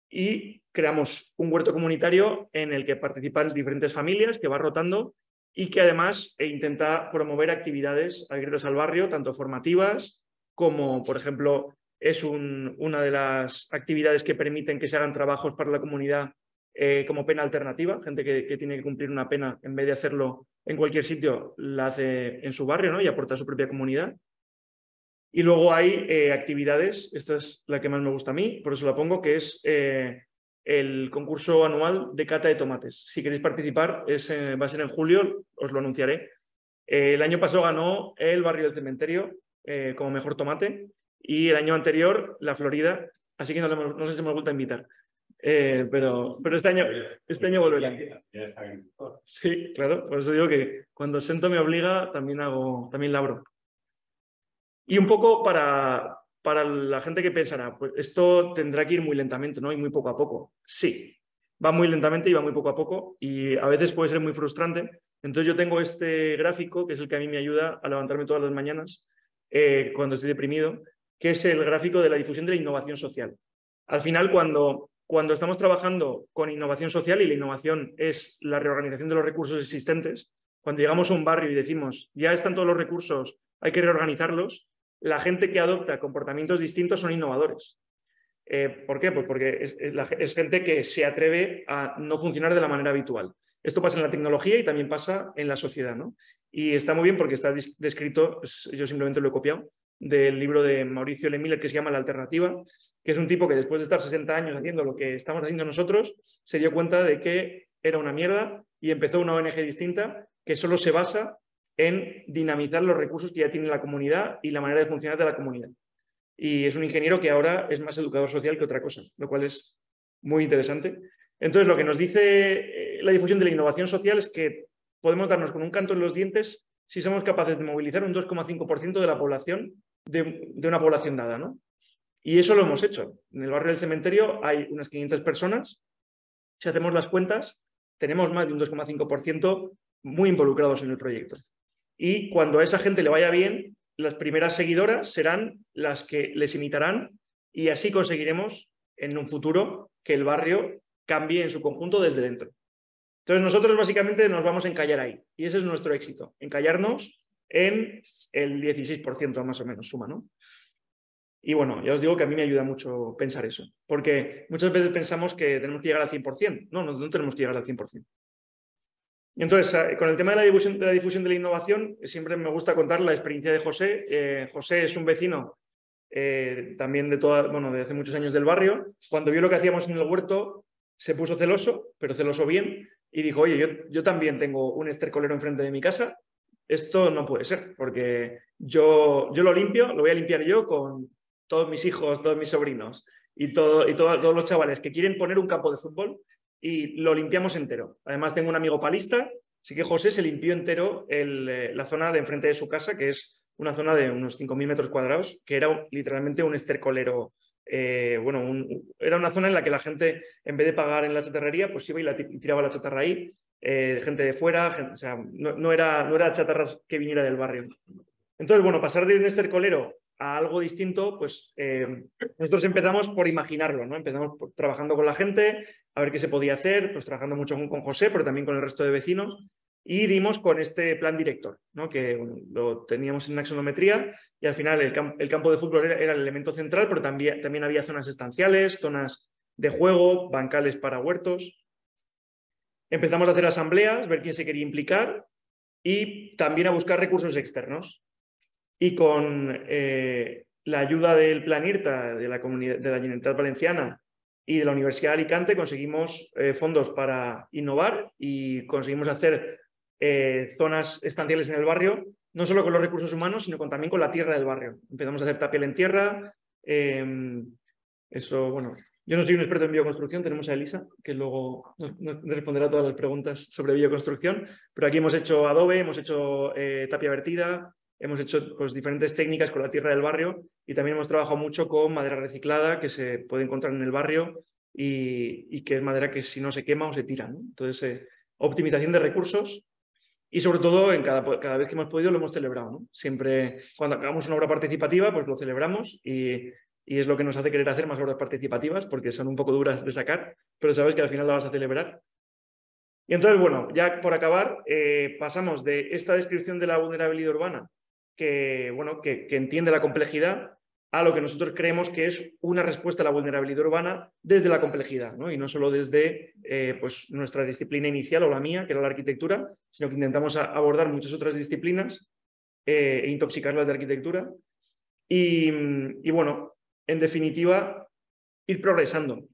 S2: y creamos un huerto comunitario en el que participan diferentes familias que va rotando y que además intenta promover actividades agrícolas al barrio, tanto formativas como, por ejemplo, es una de las actividades que permiten que se hagan trabajos para la comunidad como pena alternativa, gente que tiene que cumplir una pena, en vez de hacerlo en cualquier sitio, la hace en su barrio, ¿no? Y aporta a su propia comunidad. Y luego hay actividades, esta es la que más me gusta a mí, por eso la pongo, que es el concurso anual de cata de tomates. Si queréis participar, va a ser en julio, os lo anunciaré. El año pasado ganó el barrio del cementerio como mejor tomate y el año anterior la Florida, así que no sé si me vuelto a invitar. Pero este año volverán. Sí, claro, por eso digo que cuando Sento me obliga también labro. Y un poco para la gente que pensará, pues esto tendrá que ir muy lentamente, ¿no? Y muy poco a poco. Sí, va muy lentamente y va muy poco a poco y a veces puede ser muy frustrante. Entonces yo tengo este gráfico, que es el que a mí me ayuda a levantarme todas las mañanas cuando estoy deprimido, que es el gráfico de la difusión de la innovación social. Al final, cuando estamos trabajando con innovación social, y la innovación es la reorganización de los recursos existentes, cuando llegamos a un barrio y decimos, ya están todos los recursos, hay que reorganizarlos, la gente que adopta comportamientos distintos son innovadores. ¿Por qué? Pues porque es gente que se atreve a no funcionar de la manera habitual. Esto pasa en la tecnología y también pasa en la sociedad, ¿no? Y está muy bien porque está descrito, yo simplemente lo he copiado, del libro de Mauricio Lemiller que se llama La Alternativa, que es un tipo que después de estar 60 años haciendo lo que estamos haciendo nosotros, se dio cuenta de que era una mierda y empezó una ONG distinta que solo se basa en dinamizar los recursos que ya tiene la comunidad y la manera de funcionar de la comunidad. Y es un ingeniero que ahora es más educador social que otra cosa, lo cual es muy interesante. Entonces, lo que nos dice la difusión de la innovación social es que podemos darnos con un canto en los dientes si somos capaces de movilizar un 2,5% de la población de una población dada, ¿no? Y eso lo hemos hecho. En el barrio del Cementerio hay unas 500 personas. Si hacemos las cuentas, tenemos más de un 2,5% muy involucrados en el proyecto. Y cuando a esa gente le vaya bien, las primeras seguidoras serán las que les imitarán y así conseguiremos en un futuro que el barrio cambie en su conjunto desde dentro. Entonces nosotros básicamente nos vamos a encallar ahí y ese es nuestro éxito, encallarnos en el 16% más o menos suma, ¿no? Y bueno, ya os digo que a mí me ayuda mucho pensar eso, porque muchas veces pensamos que tenemos que llegar al 100%. No tenemos que llegar al 100%. Y entonces, con el tema de la difusión de la innovación, siempre me gusta contar la experiencia de José. José es un vecino también de hace muchos años del barrio. Cuando vio lo que hacíamos en el huerto, se puso celoso, pero celoso bien, y dijo, oye, yo también tengo un estercolero enfrente de mi casa, esto no puede ser, porque yo lo limpio, lo voy a limpiar yo con todos mis hijos, todos mis sobrinos y todos los chavales que quieren poner un campo de fútbol y lo limpiamos entero. Además tengo un amigo palista, así que José se limpió entero la zona de enfrente de su casa, que es una zona de unos 5.000 metros cuadrados, que era literalmente un estercolero. Era una zona en la que la gente, en vez de pagar en la chatarrería, pues iba y tiraba la chatarra ahí, gente de fuera, o sea, no era chatarras que viniera del barrio. Entonces, bueno, pasar de un estercolero a algo distinto, pues nosotros empezamos por imaginarlo, ¿no? Empezamos trabajando con la gente, a ver qué se podía hacer, pues trabajando mucho con José, pero también con el resto de vecinos, y dimos con este plan director, ¿no? Que lo teníamos en axonometría y al final el campo de fútbol era el elemento central, pero también había zonas estanciales, zonas de juego, bancales para huertos. Empezamos a hacer asambleas, ver quién se quería implicar y también a buscar recursos externos. Y con la ayuda del Plan IRTA, de la Generalitat Valenciana y de la Universidad de Alicante, conseguimos fondos para innovar y conseguimos hacer zonas estanciales en el barrio, no solo con los recursos humanos, sino también con la tierra del barrio. Empezamos a hacer tapial en tierra. Eso, bueno, yo no soy un experto en bioconstrucción, tenemos a Elisa, que luego nos responderá todas las preguntas sobre bioconstrucción, pero aquí hemos hecho adobe, hemos hecho tapia vertida, hemos hecho pues, diferentes técnicas con la tierra del barrio y también hemos trabajado mucho con madera reciclada que se puede encontrar en el barrio y que es madera que si no se quema o se tira, ¿no? Entonces, optimización de recursos y sobre todo en cada vez que hemos podido lo hemos celebrado, ¿no? Siempre cuando acabamos una obra participativa pues lo celebramos y es lo que nos hace querer hacer más obras participativas porque son un poco duras de sacar, pero sabes que al final la vas a celebrar. Y entonces, bueno, ya por acabar, pasamos de esta descripción de la vulnerabilidad urbana que entiende la complejidad a lo que nosotros creemos que es una respuesta a la vulnerabilidad urbana desde la complejidad, ¿no? Y no solo desde pues nuestra disciplina inicial o la mía, que era la arquitectura, sino que intentamos abordar muchas otras disciplinas e intoxicarlas de arquitectura. Y bueno, en definitiva, ir progresando.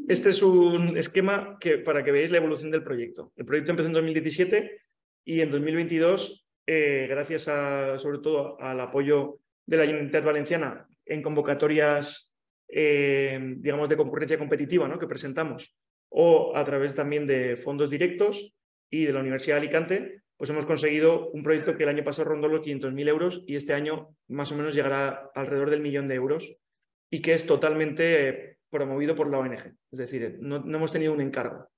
S2: Este es un esquema para que veáis la evolución del proyecto. El proyecto empezó en 2017 y en 2022, gracias sobre todo al apoyo de la Generalitat Valenciana en convocatorias, digamos, de concurrencia competitiva, ¿no? Que presentamos, o a través también de fondos directos y de la Universidad de Alicante, pues hemos conseguido un proyecto que el año pasado rondó los 500.000 euros y este año más o menos llegará alrededor del 1.000.000 de euros y que es totalmente promovido por la ONG. Es decir, no hemos tenido un encargo.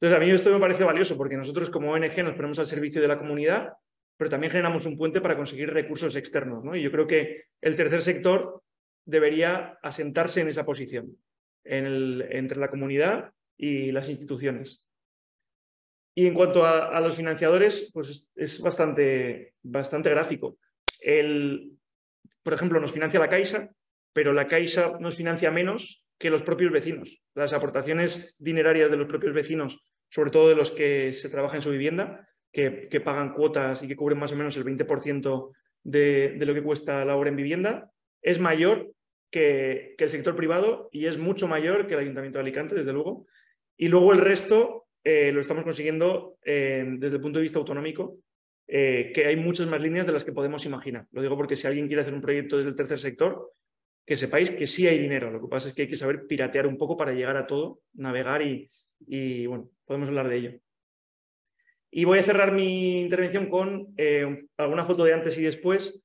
S2: Entonces, a mí esto me parece valioso porque nosotros como ONG nos ponemos al servicio de la comunidad, pero también generamos un puente para conseguir recursos externos, ¿no? Y yo creo que el tercer sector debería asentarse en esa posición, entre la comunidad y las instituciones. Y en cuanto a los financiadores, pues es bastante gráfico. Por ejemplo, nos financia la Caixa, pero la Caixa nos financia menos que los propios vecinos. Las aportaciones dinerarias de los propios vecinos, sobre todo de los que se trabaja en su vivienda, que pagan cuotas y que cubren más o menos el 20% de lo que cuesta la obra en vivienda, es mayor que el sector privado y es mucho mayor que el Ayuntamiento de Alicante, desde luego. Y luego el resto lo estamos consiguiendo desde el punto de vista autonómico, que hay muchas más líneas de las que podemos imaginar. Lo digo porque si alguien quiere hacer un proyecto desde el tercer sector, que sepáis que sí hay dinero. Lo que pasa es que hay que saber piratear un poco para llegar a todo, navegar y bueno, podemos hablar de ello. Y voy a cerrar mi intervención con alguna foto de antes y después.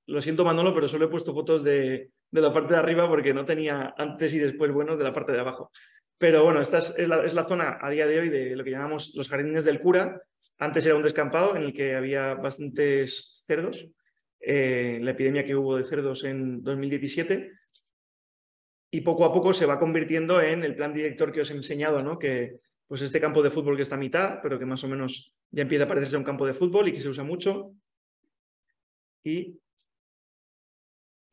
S2: Lo siento, Manolo, pero solo he puesto fotos de la parte de arriba porque no tenía antes y después buenos de la parte de abajo. Pero bueno, esta es la zona a día de hoy de lo que llamamos los jardines del cura. Antes era un descampado en el que había bastantes cerdos. La epidemia que hubo de cerdos en 2017. Y poco a poco se va convirtiendo en el plan director que os he enseñado, ¿no? Que pues este campo de fútbol que está a mitad, pero que más o menos ya empieza a parecerse a un campo de fútbol y que se usa mucho. Y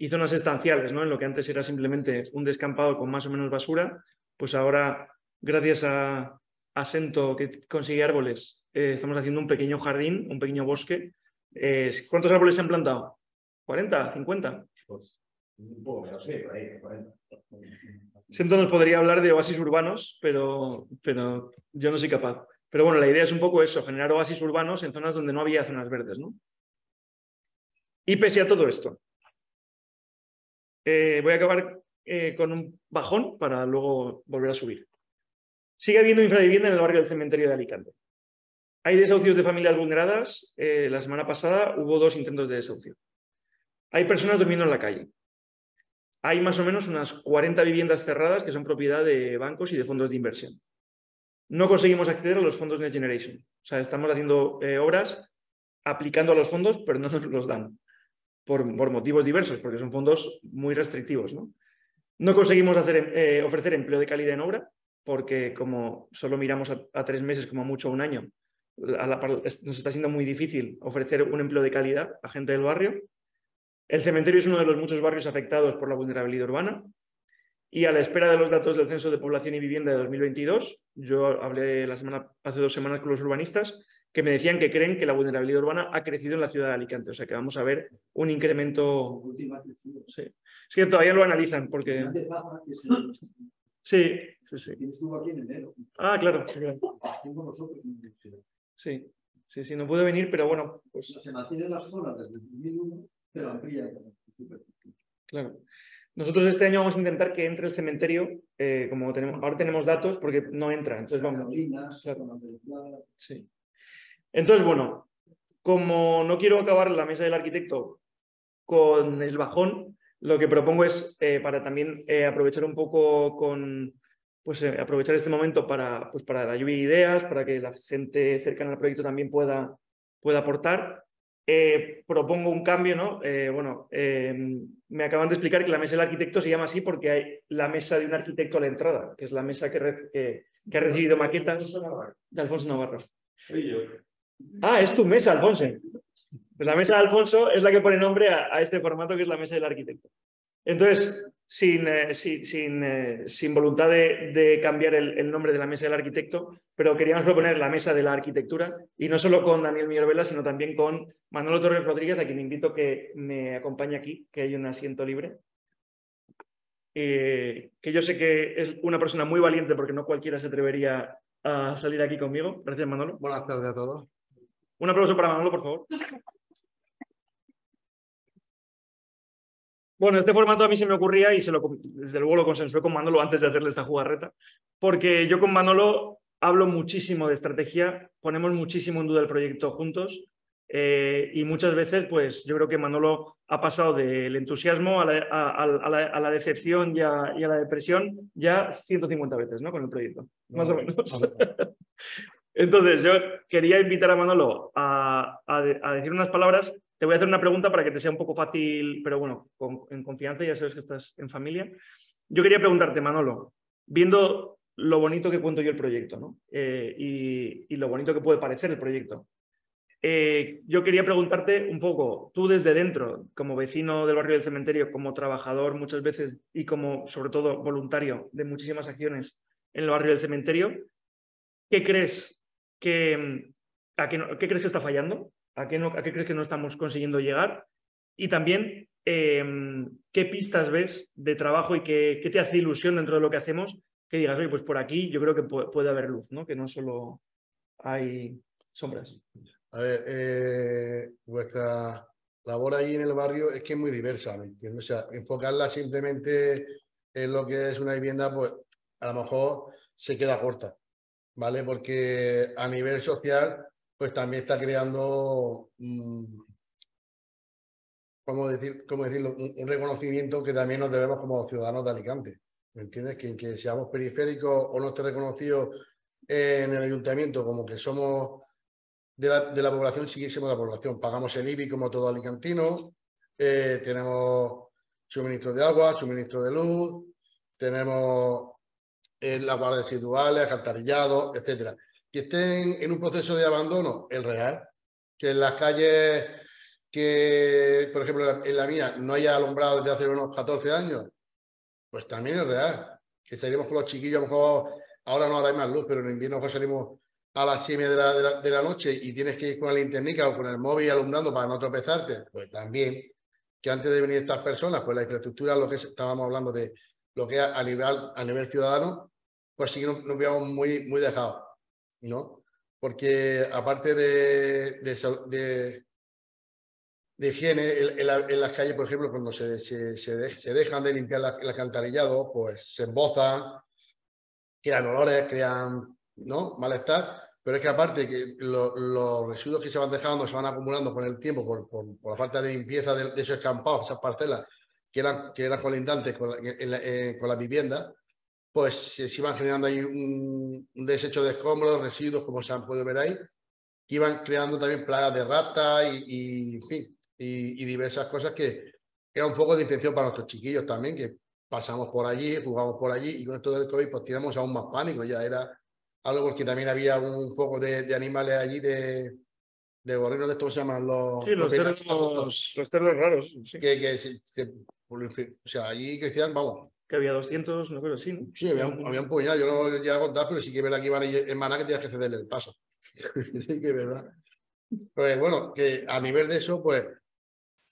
S2: zonas estanciales, ¿no? En lo que antes era simplemente un descampado con más o menos basura, pues ahora, gracias a Sento, que consigue árboles, estamos haciendo un pequeño jardín, un pequeño bosque. ¿Cuántos árboles se han plantado? ¿40? ¿50?
S3: Pues un poco menos, sí, por ahí, 40.
S2: Sento nos podría hablar de oasis urbanos, pero yo no soy capaz. Pero bueno, la idea es un poco eso, generar oasis urbanos en zonas donde no había zonas verdes, ¿no? Y pese a todo esto, voy a acabar con un bajón para luego volver a subir. Sigue habiendo infravivienda en el barrio del Cementerio de Alicante. Hay desahucios de familias vulneradas. La semana pasada hubo 2 intentos de desahucio. Hay personas durmiendo en la calle. Hay más o menos unas 40 viviendas cerradas que son propiedad de bancos y de fondos de inversión. No conseguimos acceder a los fondos Next Generation. O sea, estamos haciendo obras aplicando a los fondos, pero no nos los dan. Por motivos diversos, porque son fondos muy restrictivos, ¿no? No conseguimos ofrecer empleo de calidad en obra, porque como solo miramos a 3 meses, como mucho a un año, nos está siendo muy difícil ofrecer un empleo de calidad a gente del barrio. El cementerio es uno de los muchos barrios afectados por la vulnerabilidad urbana. Y a la espera de los datos del Censo de Población y Vivienda de 2022, yo hablé hace 2 semanas con los urbanistas, que me decían que creen que la vulnerabilidad urbana ha crecido en la ciudad de Alicante. O sea que vamos a ver un incremento. Sí, es que todavía lo analizan porque. Sí.
S3: Estuvo aquí en enero.
S2: Ah, claro. Sí, no puede venir, pero bueno. Pues...
S3: Se mantienen las zonas desde el 2001, pero amplía.
S2: Claro. Nosotros este año vamos a intentar que entre el cementerio, como ahora tenemos datos, porque no entra. Entonces vamos. Claro. Sí. Entonces, bueno, como no quiero acabar la mesa del arquitecto con el bajón, lo que propongo es para también aprovechar un poco aprovechar este momento para la lluvia de ideas, para que la gente cercana al proyecto también pueda aportar. Propongo un cambio, ¿no? Me acaban de explicar que la mesa del arquitecto se llama así porque hay la mesa de un arquitecto a la entrada, que es la mesa que ha recibido maquetas de Alfonso Navarro.
S4: Soy yo.
S2: Ah, es tu mesa, Alfonso. Pues la mesa de Alfonso es la que pone nombre a este formato, que es la mesa del arquitecto. Entonces, sin voluntad de cambiar el nombre de la mesa del arquitecto, pero queríamos proponer la mesa de la arquitectura, y no solo con Daniel Millor-Vela, sino también con Manolo Torres Rodríguez, a quien invito que me acompañe aquí, que hay un asiento libre. Que yo sé que es una persona muy valiente, porque no cualquiera se atrevería a salir aquí conmigo. Gracias, Manolo.
S1: Buenas tardes a todos.
S2: Un aplauso para Manolo, por favor. Bueno, este formato a mí se me ocurría y desde luego lo consensué con Manolo antes de hacerle esta jugarreta, porque yo con Manolo hablo muchísimo de estrategia, ponemos muchísimo en duda el proyecto juntos, y muchas veces pues yo creo que Manolo ha pasado del entusiasmo a la decepción y a la depresión ya 150 veces, ¿no? Con el proyecto, más o menos. Entonces, yo quería invitar a Manolo a decir unas palabras. Te voy a hacer una pregunta para que te sea un poco fácil, pero bueno, en confianza, ya sabes que estás en familia. Yo quería preguntarte, Manolo, viendo lo bonito que cuento yo el proyecto, ¿no? Y lo bonito que puede parecer el proyecto, yo quería preguntarte un poco, tú desde dentro, como vecino del barrio del Cementerio, como trabajador muchas veces y como, sobre todo, voluntario de muchísimas acciones en el barrio del Cementerio, ¿qué crees que está fallando? ¿A qué crees que no estamos consiguiendo llegar? Y también, ¿qué pistas ves de trabajo y qué te hace ilusión dentro de lo que hacemos que digas, oye, pues por aquí yo creo que puede haber luz, ¿no? Que no solo hay sombras.
S5: A ver, vuestra labor ahí en el barrio es que es muy diversa, ¿me entiendes? O sea, enfocarla simplemente en lo que es una vivienda, pues a lo mejor se queda corta, ¿vale? Porque a nivel social, pues también está creando, ¿cómo decirlo? Un reconocimiento que también nos debemos como ciudadanos de Alicante, ¿me entiendes? Que seamos periféricos o no esté reconocido en el ayuntamiento como que somos de la población, sí que somos de la población. Pagamos el IBI como todo alicantino, tenemos suministro de agua, suministro de luz, tenemos las aguas residuales, alcantarillado, etcétera. Que estén en un proceso de abandono, el real. Que en las calles que, por ejemplo, en la mía no haya alumbrado desde hace unos 14 años, pues también es real. Que estaríamos con los chiquillos, a lo mejor ahora no hay más luz, pero en invierno pues salimos a las 6 de la noche y tienes que ir con la linternica o con el móvil alumbrando para no tropezarte, pues también. Que antes de venir estas personas, pues la infraestructura, lo que estábamos hablando de lo que es a nivel ciudadano, pues sí que nos veíamos muy dejados, ¿no? Porque aparte de higiene en las calles, por ejemplo, cuando se dejan de limpiar el alcantarillado, pues se embozan, crean olores, crean, ¿no?, malestar. Pero es que aparte que los residuos que se van dejando se van acumulando con el tiempo por la falta de limpieza de esos escampados, esas parcelas que eran colindantes con la vivienda, pues se iban generando ahí un desecho de escombros, residuos, como se han podido ver ahí, que iban creando también plagas de ratas en fin, y diversas cosas que era un foco de infección para nuestros chiquillos también, que pasamos por allí, jugamos por allí, y con esto del COVID pues tiramos aún más pánico. Ya era algo porque también había un poco de animales allí, de gorrinos, de estos se llaman los...
S2: Sí, los cerdos raros. Sí.
S5: O sea, allí crecían, vamos.
S2: Que había 200, no creo, sí, ¿no?
S5: Sí, había un puñado, yo no llegué a contar, pero sí que es verdad que iban en maná que tenías que cederle el paso. Sí que es verdad. Pues bueno, que a nivel de eso, pues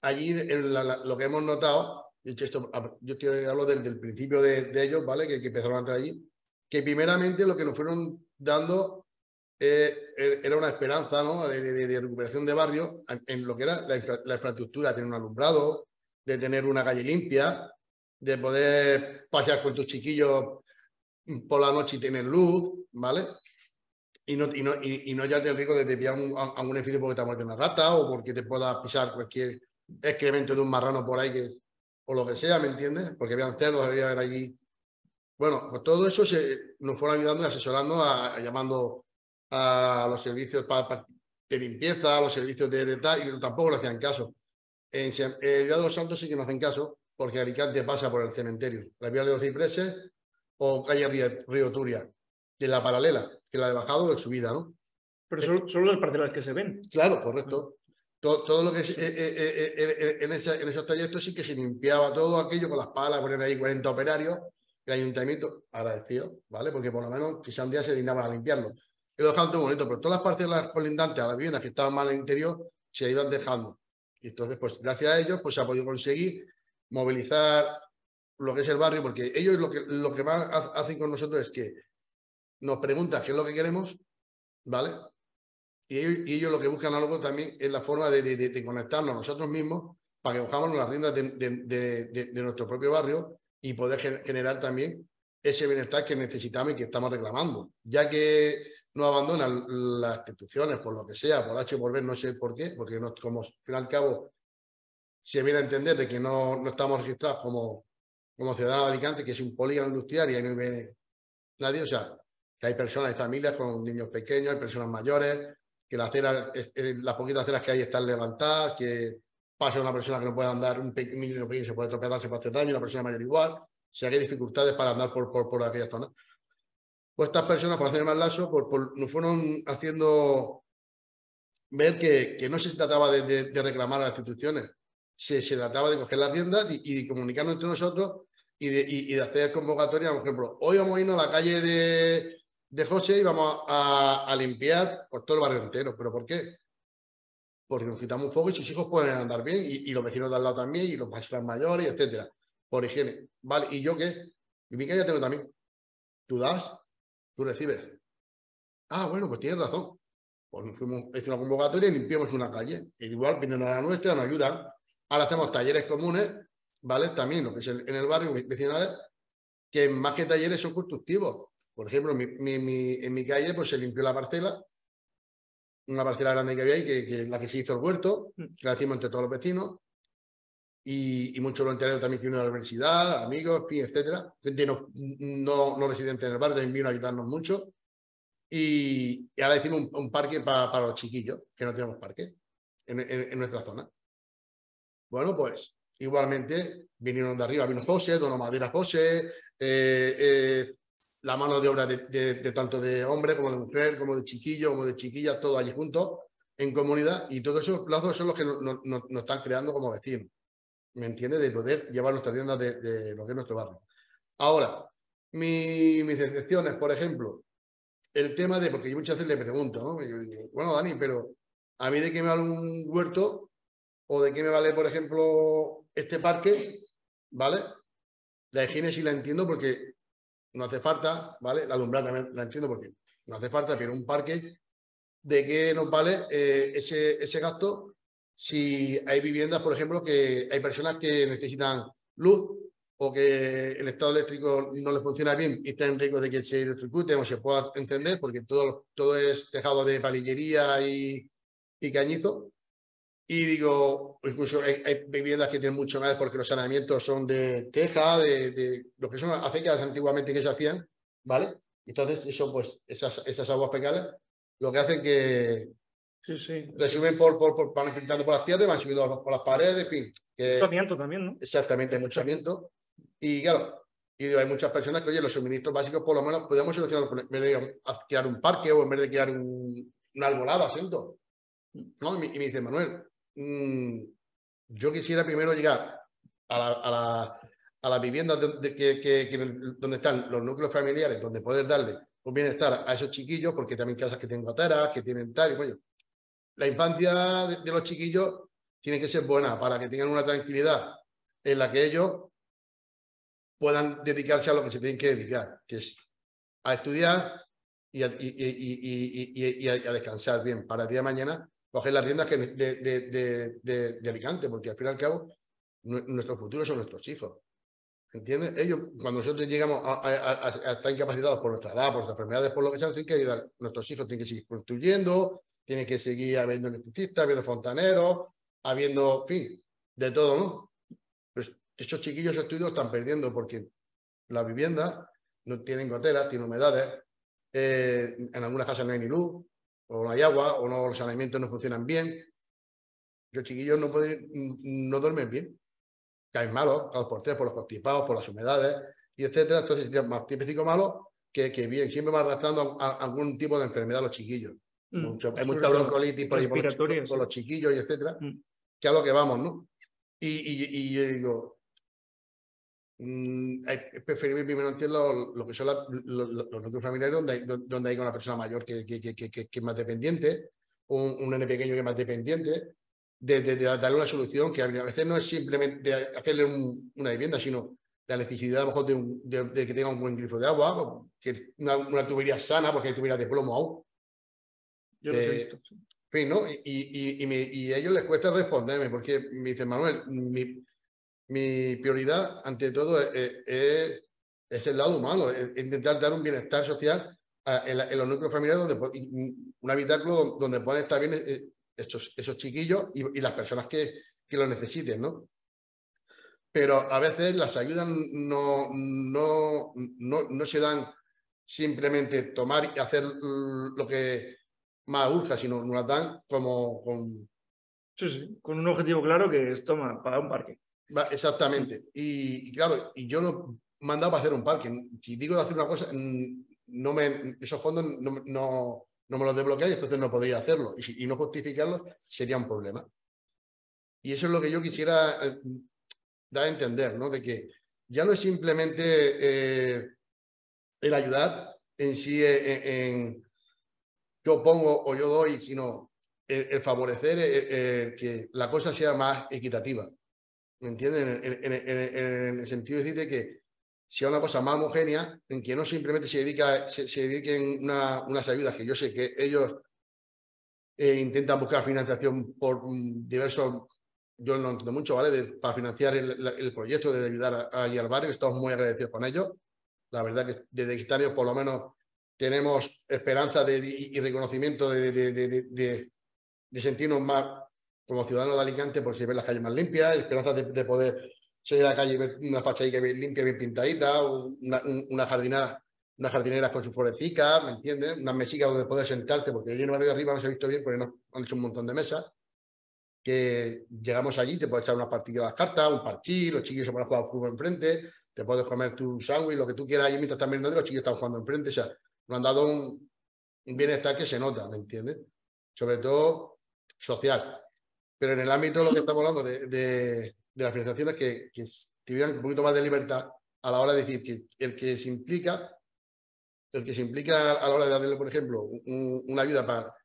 S5: allí lo que hemos notado, yo te hablo del principio de ellos, ¿vale? Que empezaron a entrar allí, que primeramente lo que nos fueron dando era una esperanza, ¿no?, de recuperación de barrio en lo que era la infraestructura, de tener un alumbrado, de tener una calle limpia, de poder pasear con tus chiquillos por la noche y tener luz, ¿vale? Y no ya el riesgo de pillar a un edificio porque te ha muerto una rata o porque te pueda pisar cualquier excremento de un marrano por ahí, o lo que sea, ¿me entiendes? Porque habían cerdos, había allí. Bueno, pues todo eso nos fueron ayudando y asesorando, llamando a los servicios de limpieza, a los servicios de tal, y tampoco lo hacían caso. En el Día de los Santos sí que no hacen caso, porque Alicante pasa por el cementerio, la Vía de los Cipreses o calle Río Turia, de la paralela, que la de bajado o de subida, ¿no?
S2: Pero solo las parcelas que se ven.
S5: Claro, correcto. Todo lo que en esos trayectos sí que se limpiaba todo aquello con las palas, poner ahí 40 operarios, el ayuntamiento agradecido, ¿vale? Porque por lo menos quizá un día se dignaban a limpiarlo. Y lo dejaban todo bonito, pero todas las parcelas colindantes a las viviendas que estaban mal en el interior se iban dejando. Y entonces, pues gracias a ellos, pues se ha podido conseguir movilizar lo que es el barrio, porque ellos lo que más hacen con nosotros es que nos preguntan qué es lo que queremos, ¿vale? Y ellos lo que buscan algo también es la forma de conectarnos a nosotros mismos para que cojamos las riendas de nuestro propio barrio y poder generar también ese bienestar que necesitamos y que estamos reclamando. Ya que nos abandonan las instituciones por lo que sea, por H o por B, no sé por qué, porque como al fin y al cabo se viene a entender de que no estamos registrados como ciudadanos de Alicante, que es un polígono industrial y ahí no vive nadie. O sea, que hay personas, hay familias con niños pequeños, hay personas mayores, que las poquitas aceras que hay están levantadas, que pasa una persona que no puede andar, un niño pequeño se puede tropezar, se puede hacer daño, una persona mayor igual. O sea, que hay dificultades para andar por aquella zona. Pues estas personas, por hacer más lazo, nos fueron haciendo ver que no se trataba de reclamar a las instituciones, se trataba de coger las riendas y comunicarnos entre nosotros y de hacer convocatorias. Por ejemplo, hoy vamos a irnos a la calle de José y vamos a limpiar por todo el barrio entero. ¿Pero por qué? Porque nos quitamos un foco y sus hijos pueden andar bien, y los vecinos de al lado también, y los personas mayores, etcétera, por higiene. Vale, ¿y yo qué? Y mi calle tengo también. tú das, tú recibes. Ah, bueno, pues tienes razón. Pues hice una convocatoria y limpiamos una calle. E igual vienen a la nuestra, nos ayudan. Ahora hacemos talleres comunes, ¿vale? También lo que es en el barrio, vecinales, que más que talleres son constructivos. Por ejemplo, en mi calle pues se limpió la parcela, una parcela grande que había ahí, que la que se hizo el huerto, que la hicimos entre todos los vecinos, y muchos voluntarios también que vinieron a la universidad, amigos, etcétera. Gente no residente en el barrio también vino a ayudarnos mucho. Y ahora hicimos un parque para los chiquillos, que no tenemos parque en nuestra zona. Bueno, pues igualmente vinieron de arriba, vino José, Dono Madera José, la mano de obra de tanto de hombre como de mujer, como de chiquillos, como de chiquillas, todos allí juntos, en comunidad, y todos esos lazos son los que nos están creando como vecinos, ¿me entiendes? De poder llevar nuestras riendas de lo que es nuestro barrio. Ahora, mis decepciones, por ejemplo, el tema de, porque yo muchas veces le pregunto, ¿no? Yo digo, bueno, Dani, pero ¿a mí de qué me vale un huerto? ¿O de qué me vale, por ejemplo, este parque? ¿Vale? La higiene sí la entiendo porque no hace falta, ¿vale? La alumbrada también la entiendo porque no hace falta, pero un parque, ¿de qué nos vale ese gasto si hay viviendas, por ejemplo, que hay personas que necesitan luz o que el estado eléctrico no le funciona bien y está en riesgo de que se electrocute o se pueda encender porque todo es tejado de palillería y cañizo? Y digo, incluso hay viviendas que tienen mucho más porque los saneamientos son de teja, de lo que son aceites antiguamente que se hacían, ¿vale? Entonces, eso, pues, esas aguas fecales, lo que hacen que le suben van filtrando por las tierras, van subiendo por las paredes, en fin.
S2: Mucho amianto también, ¿no?
S5: Exactamente, hay mucho amianto. Y claro, hay muchas personas que, oye, los suministros básicos por lo menos podemos solucionarlos en vez de crear un parque o en vez de crear una arbolada, siento. ¿No? Y me dice, Manuel, yo quisiera primero llegar a las viviendas donde están los núcleos familiares, donde poder darle un bienestar a esos chiquillos, porque también casas que tienen goteras, que tienen tal, y bueno, la infancia de los chiquillos tiene que ser buena para que tengan una tranquilidad en la que ellos puedan dedicarse a lo que se tienen que dedicar, que es a estudiar y a descansar bien para el día de mañana coger las riendas de Alicante, porque al fin y al cabo nuestro futuro son nuestros hijos. ¿Entiendes? Ellos, cuando nosotros llegamos a estar incapacitados por nuestra edad, por nuestras enfermedades, por lo que sea, tienen que ayudar. Nuestros hijos tienen que seguir construyendo, tienen que seguir habiendo electricistas, habiendo fontaneros, habiendo, en fin, de todo, ¿no? Pues esos chiquillos estudios están perdiendo porque las viviendas no tienen goteras, tienen humedades, en algunas casas no hay ni luz, o no hay agua, o los saneamientos no funcionan bien. Los chiquillos no duermen bien. Caen malos, cada por tres, por los constipados, por las humedades, y etcétera. Entonces sería más típico malo que bien. Siempre va arrastrando a algún tipo de enfermedad los chiquillos. Hay mucha bronquiolitis por ahí por los chiquillos, y etcétera. Que a lo que vamos, ¿no? Y yo digo, es preferible primero entiendo lo que son los núcleos familiares donde hay una persona mayor que es más dependiente, un nene pequeño que es más dependiente, de darle una solución que a veces no es simplemente hacerle una vivienda, sino la necesidad a lo mejor de que tenga un buen grifo de agua, que una tubería sana, porque hay tuberías de plomo aún.
S2: Yo los he visto.
S5: En fin, ¿no? Y a ellos les cuesta responderme, porque me dicen, Manuel, mi prioridad, ante todo, es el lado humano, es intentar dar un bienestar social en los núcleos familiares, un habitáculo donde puedan estar bien esos chiquillos y las personas que lo necesiten, ¿no? Pero a veces las ayudas no se dan simplemente tomar y hacer lo que más urge, sino nos las dan como con...
S2: Sí, con un objetivo claro que es, toma, para un parque.
S5: Exactamente. Y claro, y yo no he mandado para hacer un parque. Si digo de hacer una cosa, esos fondos no me los desbloquean y entonces no podría hacerlo. Y no justificarlos sería un problema. Y eso es lo que yo quisiera dar a entender, ¿no? De que ya no es simplemente el ayudar en sí, yo pongo o yo doy, sino el favorecer que la cosa sea más equitativa. ¿Me entienden? En el sentido de decirte que sea una cosa más homogénea, en que no simplemente se dediquen unas ayudas, que yo sé que ellos intentan buscar financiación por diversos, yo no entiendo mucho, ¿vale? Para financiar el proyecto de ayudar allí al barrio, estamos muy agradecidos con ellos. La verdad que desde Gitanos por lo menos tenemos esperanza y reconocimiento de sentirnos más como ciudadanos de Alicante, porque ver las calles más limpias, esperanza de poder salir a la calle y ver una fachadita bien limpia, bien pintadita, una jardinera con sus florecicas, ¿me entiendes? Unas mesicas donde poder sentarte, porque allí en el barrio de arriba no se ha visto bien, porque han hecho un montón de mesas, que llegamos allí, te puedes echar unas partidas de las cartas, un parchís, los chiquillos se pueden jugar al fútbol enfrente, te puedes comer tu sándwich, lo que tú quieras allí mientras estás mirando, los chiquillos están jugando enfrente, o sea, nos han dado un bienestar que se nota, ¿me entiendes? Sobre todo social. Pero en el ámbito de lo que estamos hablando de las financiaciones, que tuvieran un poquito más de libertad a la hora de decir que el que se implica a la hora de darle, por ejemplo, una ayuda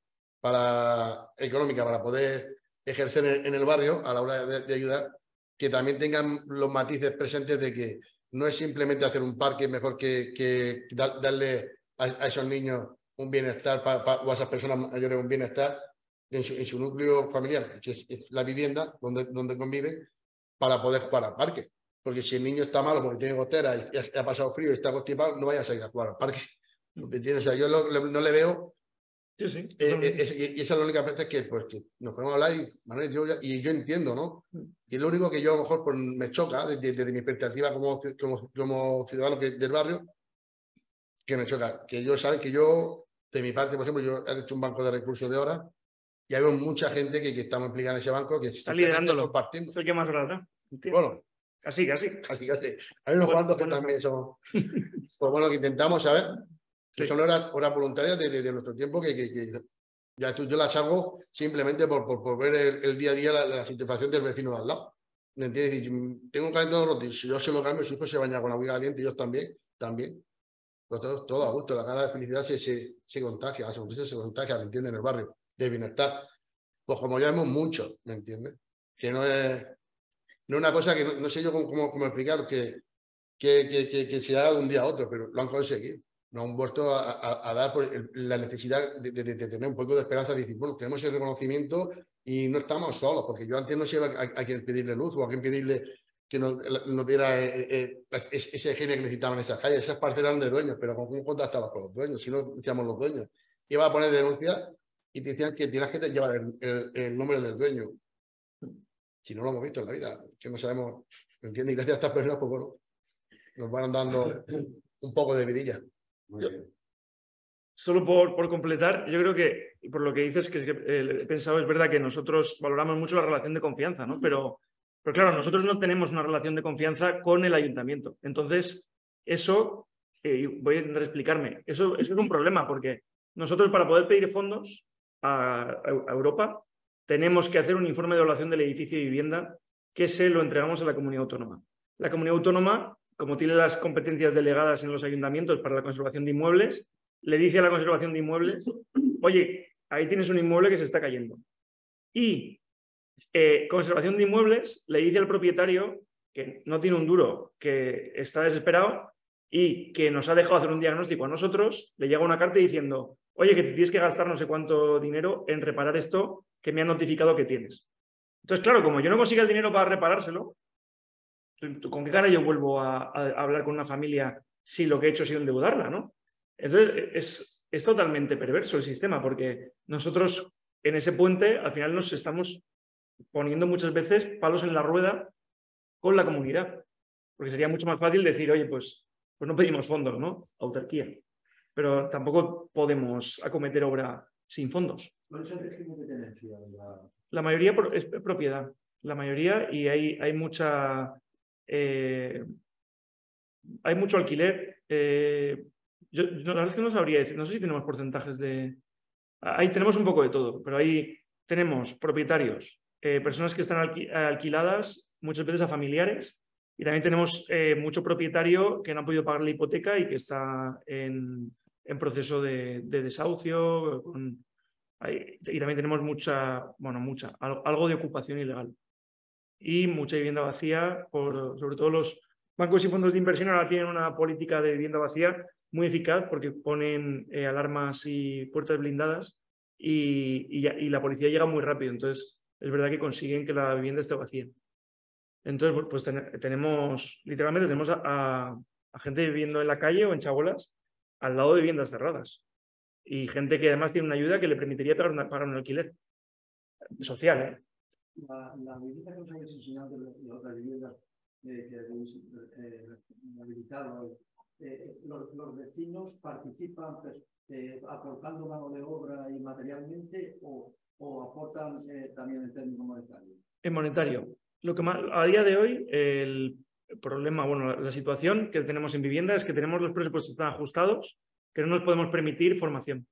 S5: económica para poder ejercer en el barrio a la hora de ayudar, que también tengan los matices presentes de que no es simplemente hacer un parque mejor que darle a esos niños un bienestar o a esas personas mayores un bienestar en su núcleo familiar, que es la vivienda donde conviven, para poder jugar al parque. Porque si el niño está malo porque tiene gotera y ha pasado frío y está constipado, no vaya a salir a jugar al parque. ¿Me entiendes? O sea, yo no le veo.
S2: Sí, sí.
S5: Y esa es la única parte que nos podemos hablar y, Manuel, yo entiendo, ¿no? Y lo único que yo a lo mejor me choca desde mi perspectiva como ciudadano del barrio, que me choca, que ellos saben que yo, de mi parte, por ejemplo, yo he hecho un banco de recursos de horas y hay mucha gente que estamos implicados en ese banco que
S2: está liderándolo.
S5: Compartimos.
S2: Es el que más grata.
S5: Bueno,
S2: Casi.
S5: Hay unos cuantos que también son. Pues bueno, que intentamos, ¿sabes? Que son horas voluntarias de nuestro tiempo que ya yo las hago simplemente por ver el día a día la satisfacción del vecino de al lado. ¿Me entiendes? Tengo un calentador roto y si yo se lo cambio, su hijo se baña con agua caliente y ellos también. Todo a gusto, la cara de felicidad se contagia, la sonrisa se contagia, ¿me entiendes? En el barrio, de bienestar. Pues como ya vemos mucho, ¿me entiendes? Que no es una cosa que no sé yo cómo explicar, que se haga de un día a otro, pero lo han conseguido. Nos han vuelto a dar la necesidad de tener un poco de esperanza, de decir, bueno, tenemos el reconocimiento y no estamos solos, porque yo antes no sé a quién pedirle luz o a quién pedirle que nos diera ese genio que necesitaban esas calles. Esas parcelas eran de dueños, pero ¿cómo contactabas con los dueños? Si no decíamos los dueños. Iba a poner denuncias y te decían que tienes que llevar el nombre del dueño. Si no lo hemos visto en la vida, que no sabemos, ¿me entiendes? Y gracias a estas personas, pues bueno, nos van dando un poco de vidilla.
S2: Solo por completar, yo creo que, por lo que dices, que he pensado, es verdad que nosotros valoramos mucho la relación de confianza, ¿no? Pero claro, nosotros no tenemos una relación de confianza con el ayuntamiento. Entonces, eso, voy a intentar explicarme, eso es un problema, porque nosotros para poder pedir fondos a Europa tenemos que hacer un informe de evaluación del edificio de vivienda que se lo entregamos a la comunidad autónoma. La comunidad autónoma, como tiene las competencias delegadas en los ayuntamientos para la conservación de inmuebles, le dice a la conservación de inmuebles, oye, ahí tienes un inmueble que se está cayendo. Y conservación de inmuebles le dice al propietario que no tiene un duro, que está desesperado y que nos ha dejado hacer un diagnóstico a nosotros, le llega una carta diciendo, oye, que te tienes que gastar no sé cuánto dinero en reparar esto que me han notificado que tienes. Entonces, claro, como yo no consigo el dinero para reparárselo, ¿con qué cara yo vuelvo a hablar con una familia si lo que he hecho ha sido endeudarla, ¿no? Entonces, es totalmente perverso el sistema, porque nosotros en ese puente al final nos estamos poniendo muchas veces palos en la rueda con la comunidad, porque sería mucho más fácil decir, oye, pues no pedimos fondos, ¿no? Autarquía. Pero tampoco podemos acometer obra sin fondos.
S3: ¿Cuál es el régimen de tenencia?
S2: La mayoría es propiedad. La mayoría, y hay mucha... hay mucho alquiler. La verdad es que no sabría decir, no sé si tenemos porcentajes de... Ahí tenemos un poco de todo, pero ahí tenemos propietarios, personas que están alquiladas muchas veces a familiares, y también tenemos mucho propietario que no ha podido pagar la hipoteca y que está en proceso de desahucio. Y también tenemos algo de ocupación ilegal. Y mucha vivienda vacía, sobre todo Bancos y fondos de inversión ahora tienen una política de vivienda vacía muy eficaz porque ponen alarmas y puertas blindadas y la policía llega muy rápido. Entonces, es verdad que consiguen que la vivienda esté vacía. Entonces, pues tenemos, literalmente, tenemos a gente viviendo en la calle o en chabolas al lado de viviendas cerradas. Y gente que además tiene una ayuda que le permitiría pagar un alquiler social, ¿eh?
S3: La vivienda que os habéis enseñado de las viviendas que habéis habilitado, ¿los vecinos participan aportando mano de obra y materialmente o aportan también en términos monetarios?
S2: En monetario. Lo que más, a día de hoy, el problema, bueno, la situación que tenemos en vivienda es que tenemos los presupuestos tan ajustados que no nos podemos permitir formación.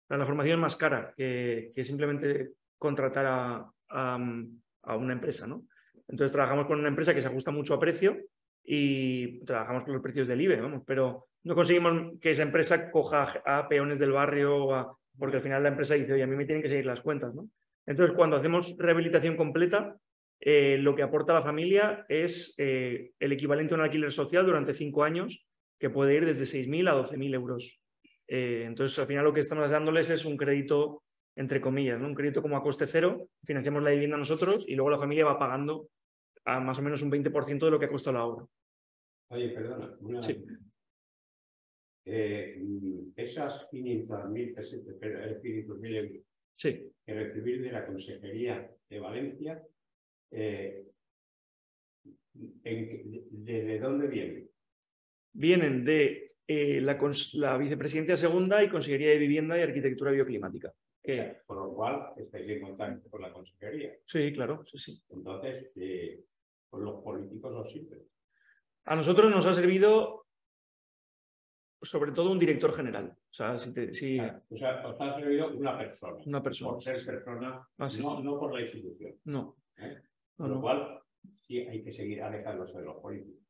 S2: La formación es más cara que simplemente contratar a una empresa, ¿no? Entonces trabajamos con una empresa que se ajusta mucho a precio y trabajamos con los precios del IBE, vamos, pero no conseguimos que esa empresa coja a peones del barrio, porque al final la empresa dice, oye, a mí me tienen que seguir las cuentas, ¿no? Entonces, cuando hacemos rehabilitación completa, lo que aporta la familia es el equivalente a un alquiler social durante 5 años, que puede ir desde 6.000 a 12.000 euros. Entonces, al final lo que estamos dándoles es un crédito, entre comillas, ¿no? Un crédito como a coste cero, financiamos la vivienda nosotros y luego la familia va pagando a más o menos un 20% de lo que ha costado la obra.
S4: Oye, perdona,
S2: Sí.
S4: Esas 500.000 euros
S2: Sí.
S4: que recibir de la Consejería de Valencia, ¿de dónde vienen?
S2: Vienen de la Vicepresidencia Segunda y Consejería de Vivienda y Arquitectura Bioclimática.
S4: Por lo cual estáis en contacto con la Consejería.
S2: Sí, claro, sí, sí.
S4: Entonces, pues los políticos os sirven.
S2: A nosotros nos ha servido sobre todo un director general. O sea,
S4: O sea, os ha servido una persona.
S2: Una persona.
S4: Por ser persona,
S2: sí.
S4: no por la institución.
S2: No.
S4: Con lo cual, sí hay que seguir alejándose de los políticos.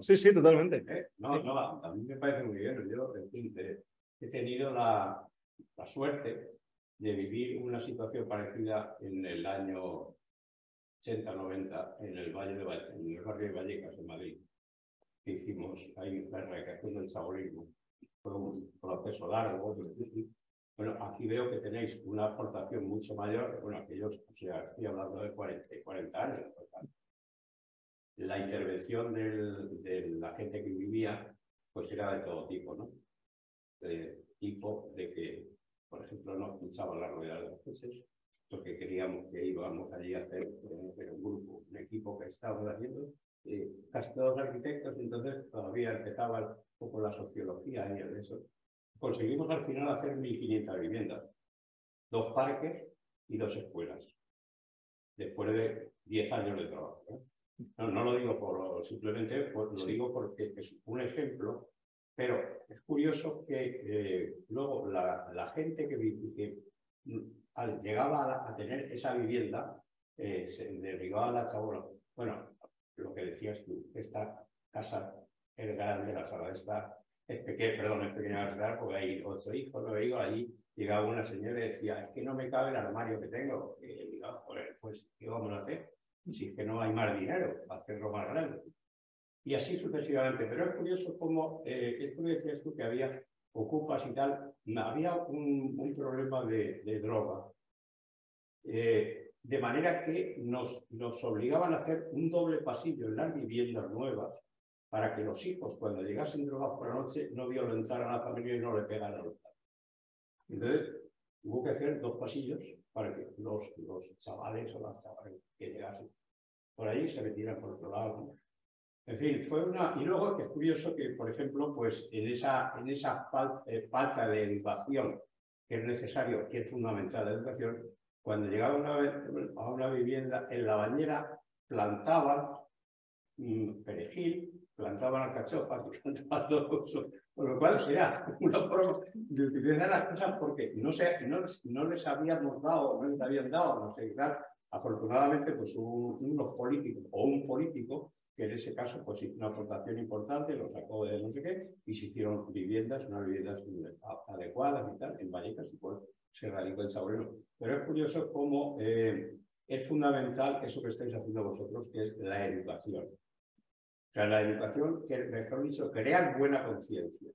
S2: Sí, sí, totalmente.
S4: No, a mí me parece muy bien. Yo, en fin, he tenido la suerte de vivir una situación parecida en el año 80-90 en el barrio de Vallecas, en Madrid. Que hicimos ahí la erradicación del chabolismo. Fue un proceso largo. Bueno, aquí veo que tenéis una aportación mucho mayor. Bueno, aquellos, o sea, estoy hablando de 40 años. La intervención de la gente que vivía, pues era de todo tipo, ¿no? De tipo de que, por ejemplo, nos pinchaban las ruedas de los coches, porque queríamos que íbamos allí a hacer un grupo, un equipo que estábamos haciendo, casi todos arquitectos, entonces todavía empezaba un poco la sociología y eso. Conseguimos al final hacer 1.500 viviendas, 2 parques y 2 escuelas, después de 10 años de trabajo, ¿eh? No lo digo simplemente, lo digo porque es un ejemplo, pero es curioso que luego la gente que llegaba a tener esa vivienda se derribaba la chabola. Bueno, lo que decías tú, esta casa es grande, la sala esta es pequeña, porque hay 8 hijos, 9 hijos, allí llegaba una señora y decía, es que no me cabe el armario que tengo. Y digo, pues, ¿qué vamos a hacer? Si es que no hay más dinero para hacerlo más grande. Y así sucesivamente. Pero es curioso cómo, esto que decías tú, que había ocupas y tal, había un problema de droga. De manera que nos obligaban a hacer un doble pasillo en las viviendas nuevas para que los hijos, cuando llegasen drogados por la noche, no violentaran a la familia y no le pegaran a los padres. Entonces, hubo que hacer 2 pasillos para que los chavales o las chavales que llegasen por ahí se metieran por otro lado, ¿no? En fin, fue una... Y luego, que es curioso que, por ejemplo, pues en esa falta de educación que es necesario, que es fundamental la educación, cuando llegaba a una vivienda, en la bañera plantaban perejil, plantaban alcachofas, plantaban todo eso, con lo cual era una forma de utilizar las cosas porque no les habíamos dado, no les habían dado, no sé qué tal. Afortunadamente, pues unos políticos o un político que en ese caso pues hizo una aportación importante, lo sacó de no sé qué, y se hicieron viviendas, unas viviendas adecuadas y tal, en Vallecas, y pues se radicó en Saboreno. Pero es curioso cómo es fundamental eso que estáis haciendo vosotros, que es la educación. O sea, la educación, que mejor dicho, crear buena conciencia.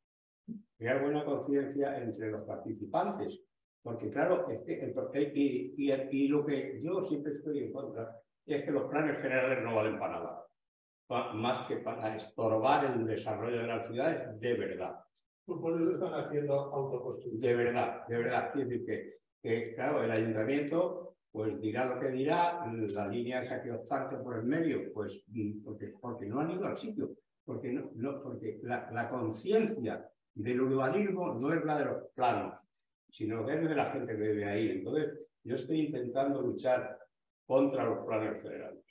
S4: Crear buena conciencia entre los participantes. Porque claro, es que y lo que yo siempre estoy en contra es que los planes generales no valen para nada. Más que para estorbar el desarrollo de las ciudades de verdad.
S1: Pues por eso están haciendo autoconstrucción.
S4: De verdad, de verdad. Quiero decir que, claro, el ayuntamiento pues dirá lo que dirá, la línea esa que obstacle por el medio, pues porque no han ido al sitio, porque la conciencia del urbanismo no es la de los planos, sino que es de la gente que vive ahí. Entonces, yo estoy intentando luchar contra los planes federales.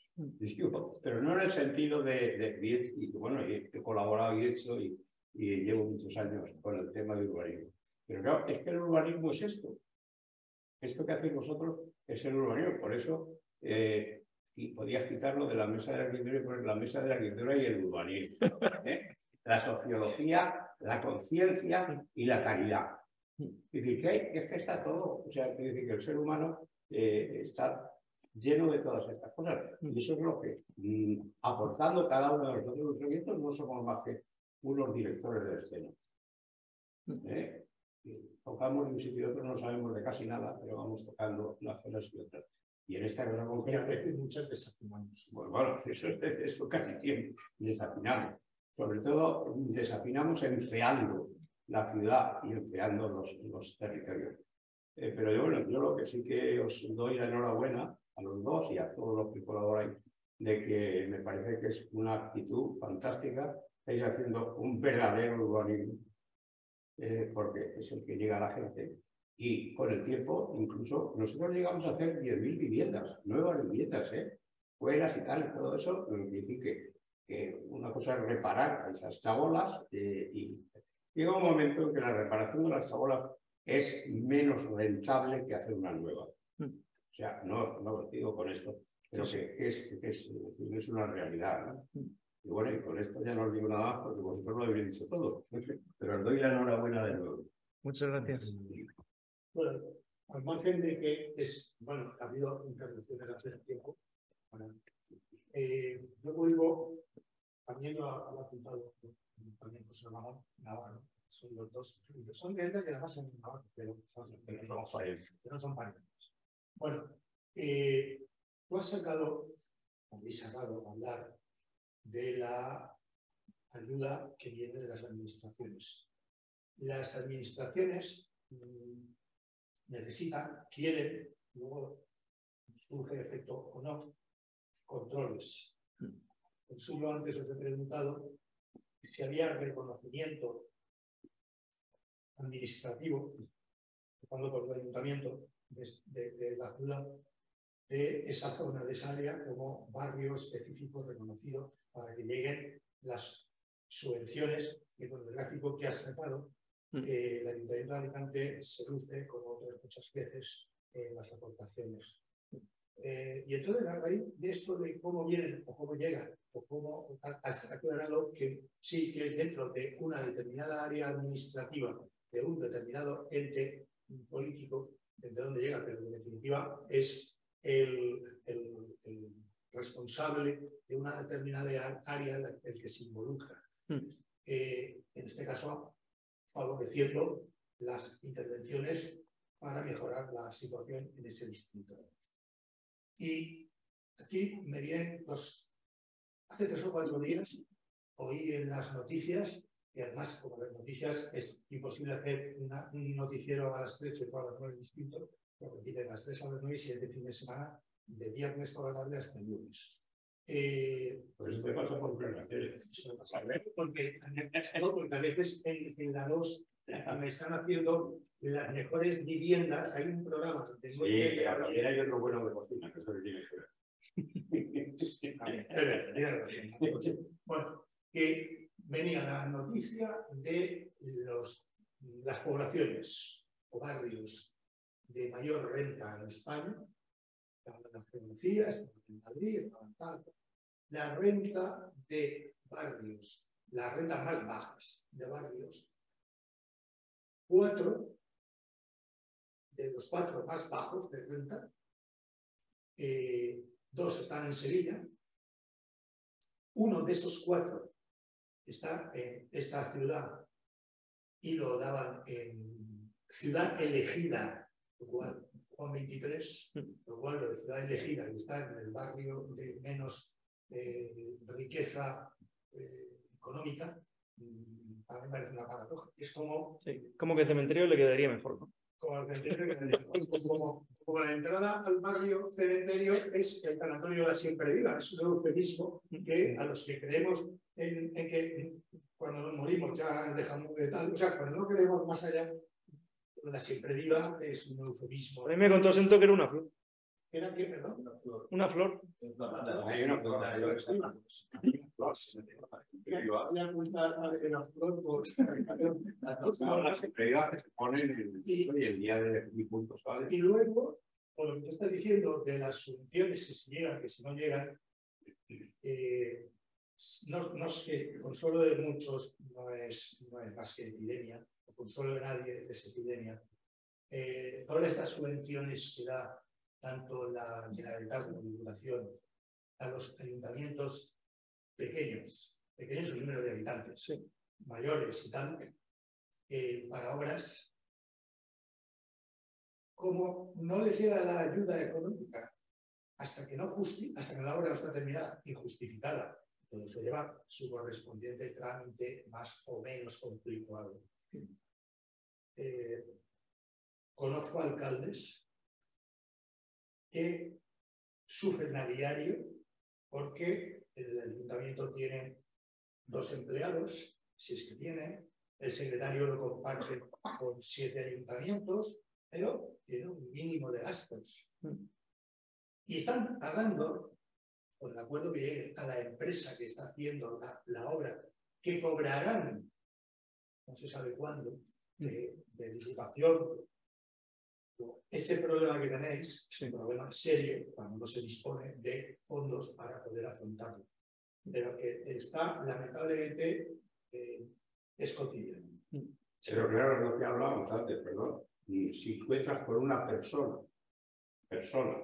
S4: Pero no en el sentido y bueno, he colaborado y he hecho y llevo muchos años con el tema del urbanismo. Pero claro, es que el urbanismo es esto. Esto que hacéis vosotros es el urbanismo. Por eso y podías quitarlo de la mesa de la arquitectura y poner la mesa de la arquitectura y el urbanismo. La sociología, la conciencia y la caridad. Es decir, es que está todo. O sea, es decir, que el ser humano está lleno de todas estas cosas. Y eso es lo que, aportando cada uno de nosotros los proyectos, no somos más que unos directores de escena. Tocamos de un sitio y otro, no sabemos de casi nada, pero vamos tocando unas cosas y otras. Y en esta cosa concreta,
S1: muchas desafinamos.
S4: Bueno, eso casi siempre desafinamos. Sobre todo, desafinamos enfriando la ciudad y enfriando los territorios. Pero yo lo que sí que os doy la enhorabuena a los dos y a todos los que colaboráis, de que me parece que es una actitud fantástica. Estáis haciendo un verdadero urbanismo, porque es el que llega a la gente. Y con el tiempo, incluso nosotros llegamos a hacer 10.000 viviendas, nuevas viviendas, fueras y tal, y todo eso. Decir que una cosa es reparar esas chabolas y llega un momento en que la reparación de las chabolas es menos rentable que hacer una nueva. O sea, no lo digo con esto, pero que es una realidad, ¿no? Y bueno, y con esto ya no os digo nada más porque vosotros lo habéis dicho todo. Pero os doy la enhorabuena de nuevo.
S2: Muchas gracias.
S1: Bueno, al margen de que ha habido intervenciones hace tiempo. Bueno, yo vuelvo, también lo ha apuntado también José Navarro, son los dos, son de que además son Navarro, pero no son parientes. Bueno, tú has sacado, habéis sacado a hablar de la ayuda que viene de las administraciones. Las administraciones necesitan, quieren, luego surge efecto o no, controles. Por eso yo antes os he preguntado si había reconocimiento administrativo, cuando por el ayuntamiento de la ciudad, de esa zona, de esa área, como barrio específico reconocido para que lleguen las subvenciones y con el gráfico que has sacado. El Ayuntamiento de Alicante se luce, como otras muchas veces, en las aportaciones. Y entonces, a raíz de esto de cómo vienen o cómo llegan, o cómo has aclarado que sí, que es dentro de una determinada área administrativa, de un determinado ente político, de dónde llega, pero en definitiva es el responsable de una determinada área el que se involucra. En este caso, favoreciendo las intervenciones para mejorar la situación en ese distrito. Y aquí me vienen hace 3 o 4 días oí en las noticias, y además como las noticias es imposible hacer un noticiero a las 3 y a las 9 distinto, lo repiten a las 3 a las 9 y 7 de fin de semana, de viernes por la tarde hasta el lunes.
S4: Pues eso te pasa por planeaciones.
S1: Porque a veces en la 2 me están haciendo las mejores viviendas. Hay un programa de
S4: sí, también hay otro bueno de cocina, que eso le tiene que ver.
S1: Bueno, que venía la noticia de las poblaciones o barrios de mayor renta en España. Estaban en Andalucía, estaban en Madrid, estaban tal. La renta de barrios, las rentas más bajas de barrios, 4 de los 4 más bajos de renta 2 están en Sevilla. Uno de esos 4 está en esta ciudad y lo daban en Ciudad Elegida, lo cual, Juan 23, lo cual la ciudad elegida, que está en el barrio de menos riqueza económica, a mí me parece una paradoja. Es como...
S2: Sí, como que cementerio le quedaría mejor, ¿no?
S1: Como la entrada al barrio cementerio es el tanatorio de la siempre viva, es un eufemismo que a los que creemos en que cuando nos morimos ya dejamos de tal, o sea, cuando no queremos más allá, la siempre viva es un eufemismo.
S2: A mí me contó Sento que era una flor.
S1: ¿Era qué, perdón?
S2: Una flor.
S4: Hay una flor.
S1: Y luego, por lo que tú estás diciendo de las subvenciones, que si llegan, que si no llegan, no es que el consuelo de muchos no es más que epidemia, el consuelo de nadie es epidemia. Todas estas subvenciones que da tanto la Generalitat como la Diputación a los ayuntamientos pequeños en número de habitantes,
S2: Sí.
S1: mayores y tal, para obras, como no les llega la ayuda económica hasta que la obra no está terminada y justificada, entonces se lleva su correspondiente trámite más o menos complicado. Conozco alcaldes que sufren a diario porque el ayuntamiento tiene 2 empleados, si es que tiene, el secretario lo comparte con 7 ayuntamientos, pero tiene un mínimo de gastos. Y están pagando, por el acuerdo que lleguen a la empresa que está haciendo la obra, que cobrarán, no se sabe cuándo, de diputación. Ese problema que tenéis es un problema serio cuando no se dispone de fondos para poder afrontarlo, pero que está lamentablemente es cotidiano.
S4: Pero claro, lo que hablábamos antes, perdón, si encuentras con una persona,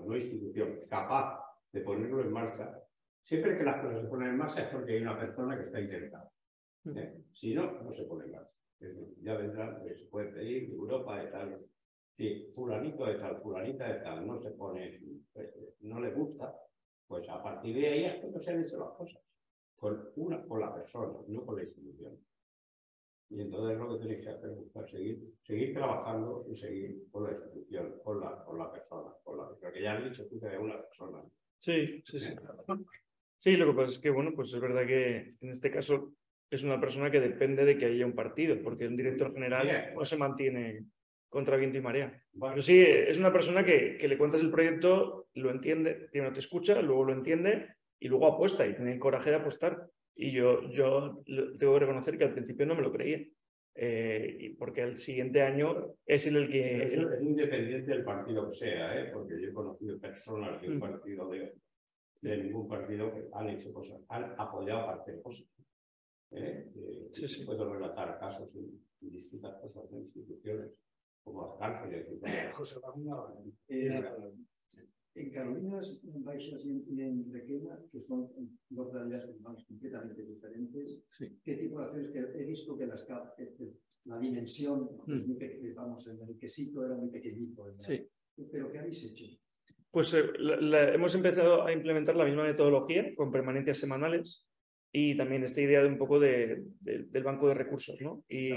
S4: no institución, capaz de ponerlo en marcha, siempre que las cosas se ponen en marcha es porque hay una persona que está interesada. Si no, no se pone en marcha. Ya vendrá, se puede pedir de Europa y tal. Si fulanito de tal, fulanita de tal, no se pone, no le gusta, pues a partir de ahí es cuando se han hecho las cosas. Con la persona, no con la institución. Y entonces lo que tenéis que hacer es buscar seguir trabajando y seguir con la institución, con la persona, porque ya has dicho tú que es una persona.
S2: Sí. Sí, lo que pasa es que, bueno, pues es verdad que en este caso es una persona que depende de que haya un partido, porque el director general no se mantiene contra viento y marea. Pero sí, es una persona que le cuentas el proyecto, lo entiende, primero te escucha, luego lo entiende y luego apuesta y tiene el coraje de apostar. Y yo tengo que reconocer que al principio no me lo creía, porque el siguiente año es el que...
S4: Es independiente del partido que sea, porque yo he conocido personas de un partido de ningún partido que han hecho cosas, han apoyado a hacer cosas.
S2: Sí.
S4: Puedo relatar casos en distintas cosas de instituciones, como las cárceles.
S1: José Ramón,
S3: en Carolinas Baixas y en Requena, que son 2 realidades urbanas completamente diferentes,
S2: sí.
S3: ¿Qué tipo de acciones? Que he visto que la dimensión, vamos, el quesito era muy pequeñito,
S2: Sí.
S3: ¿Pero qué habéis hecho?
S2: Pues hemos empezado a implementar la misma metodología con permanencias semanales y también esta idea de un poco del banco de recursos, ¿no? Y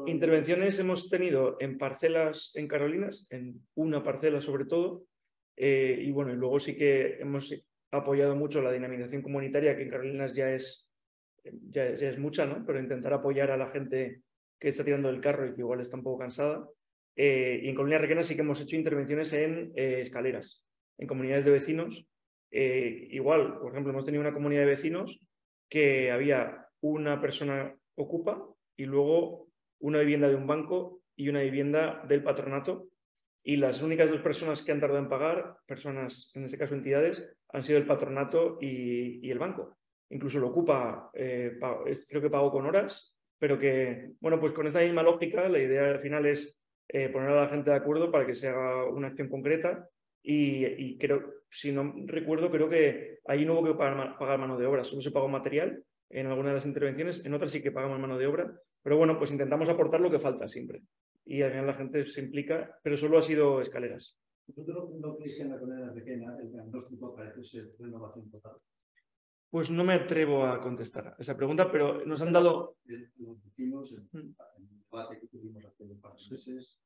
S2: intervenciones hemos tenido en parcelas en Carolinas, en una parcela sobre todo, y bueno, y luego sí que hemos apoyado mucho la dinamización comunitaria, que en Carolinas ya es mucha, ¿no? Pero intentar apoyar a la gente que está tirando del carro y que igual está un poco cansada. Y en Colonias Requena sí que hemos hecho intervenciones en escaleras, en comunidades de vecinos. Igual, por ejemplo, hemos tenido una comunidad de vecinos que había una persona ocupa y luego una vivienda de un banco y una vivienda del patronato, y las únicas 2 personas que han tardado en pagar, personas, en este caso entidades, han sido el patronato y el banco. Incluso lo ocupa, creo que pagó con horas, pero que, bueno, pues con esta misma lógica, la idea al final es poner a la gente de acuerdo para que se haga una acción concreta y creo, si no recuerdo, creo que ahí no hubo que pagar mano de obra, solo se pagó material en alguna de las intervenciones, en otras sí que pagamos mano de obra, pero bueno, pues intentamos aportar lo que falta siempre. Y al final la gente se implica, pero solo ha sido escaleras.
S3: ¿Vosotros no creéis que en la comunidad pequeña el diagnóstico parece ser renovación total?
S2: Pues no me atrevo a contestar a esa pregunta, pero nos han dado...
S3: Los vecinos, en el debate que tuvimos hace un par de meses,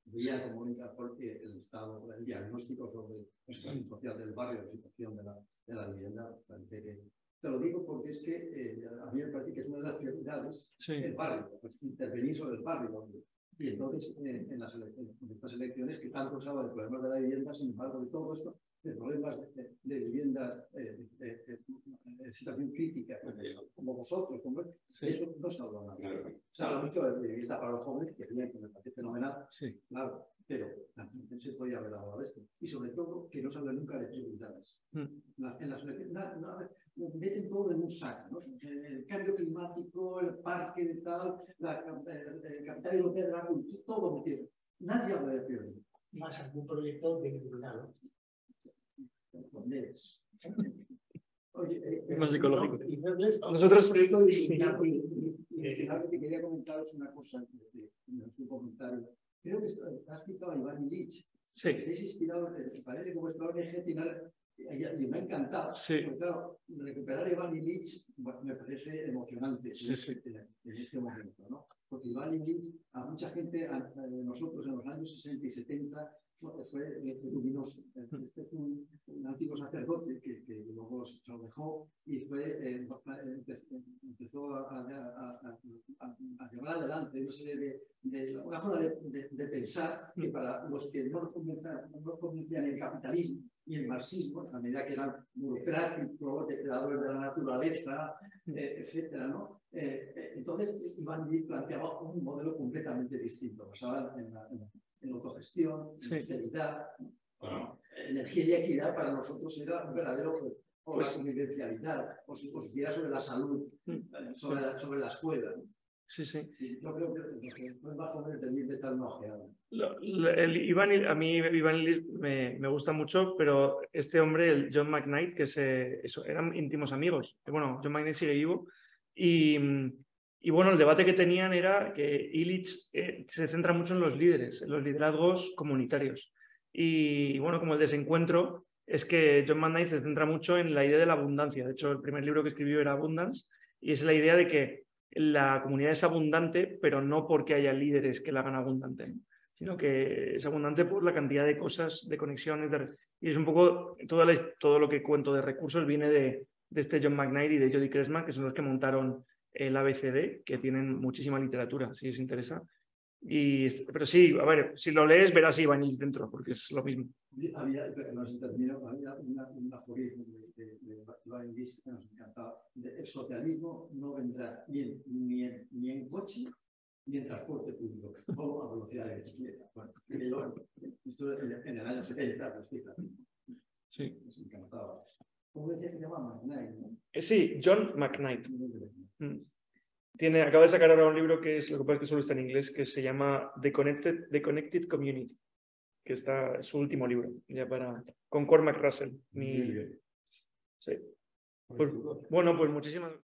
S3: veían como única porque el Estado, el diagnóstico sobre la situación social del barrio, la situación de la vivienda, parece que... Te lo digo porque es que a mí me parece que es una de las prioridades el barrio, pues, intervenir sobre el barrio. Y entonces, en estas elecciones, que tanto se habla de problemas de la vivienda, sin embargo, de todo esto, de problemas de viviendas en situación crítica, como vosotros, eso no se habla nada. Se habla mucho de vivienda para los jóvenes, que bien, que me parece fenomenal, claro, pero también se podía haber hablado de esto. Y sobre todo, que no se habla nunca de prioridades. En las elecciones, meten todo en un saco, ¿no? El cambio climático, el parque de tal, el capital europeo de la cultura, todo metido. Nadie habla de prioridad.
S1: Más algún proyecto de ningún
S3: Oye,
S2: más psicológico.
S3: Nosotros quería comentaros una cosa en su comentario. Creo que has citado a Iván Illich.
S2: Sí.
S3: Estáis inspirados, parece que vuestra ONG tiene... Y me ha encantado. Porque, claro, recuperar a Iván Illich me parece emocionante en este momento, ¿no? Porque Iván Illich, a mucha gente, nosotros en los años 60 y 70, fue luminoso. Este es un antiguo sacerdote que luego se lo dejó y empezó a llevar adelante una serie una forma de pensar que para los que no conocían el capitalismo y el marxismo, a medida que eran burocráticos, depredadores de la naturaleza, etcétera, ¿no? Entonces, Iván Illich planteaba un modelo completamente distinto, basado en autogestión, en austeridad, energía y equidad para nosotros era un verdadero, o la convivencialidad, o si quieras sobre la salud, sobre la escuela, ¿no? Yo creo que es más joven también de echar una ojeada.
S2: A mí Iván Illich me gusta mucho, pero este hombre, el John McKnight, que eran íntimos amigos. Bueno, John McKnight sigue vivo y bueno, el debate que tenían era que Illich se centra mucho en los líderes, en los liderazgos comunitarios. Y bueno, como el desencuentro es que John McKnight se centra mucho en la idea de la abundancia. De hecho, el primer libro que escribió era Abundance y es la idea de que la comunidad es abundante, pero no porque haya líderes que la hagan abundante, ¿no? Sino que es abundante por la cantidad de cosas, de conexiones, y es un poco todo lo que cuento de recursos viene de este John McKnight y de Jody Kresman, que son los que montaron el ABCD, que tienen muchísima literatura, si os interesa. Pero sí, a ver, si lo lees verás Iván Illich dentro, porque es lo mismo.
S3: Había un aforismo de Iván Illich que nos encantaba. El socialismo no vendrá ni en coche ni en transporte público, o a velocidad de bicicleta. Bueno, esto en el año 70, pues sí, nos encantaba. ¿Cómo decía que se llama? McKnight, ¿no?
S2: Sí, John McKnight. Acaba de sacar ahora un libro que lo que pasa es que solo está en inglés, que se llama The Connected Community, que es su último libro, ya con Cormac Russell. Sí. Bueno, pues muchísimas gracias.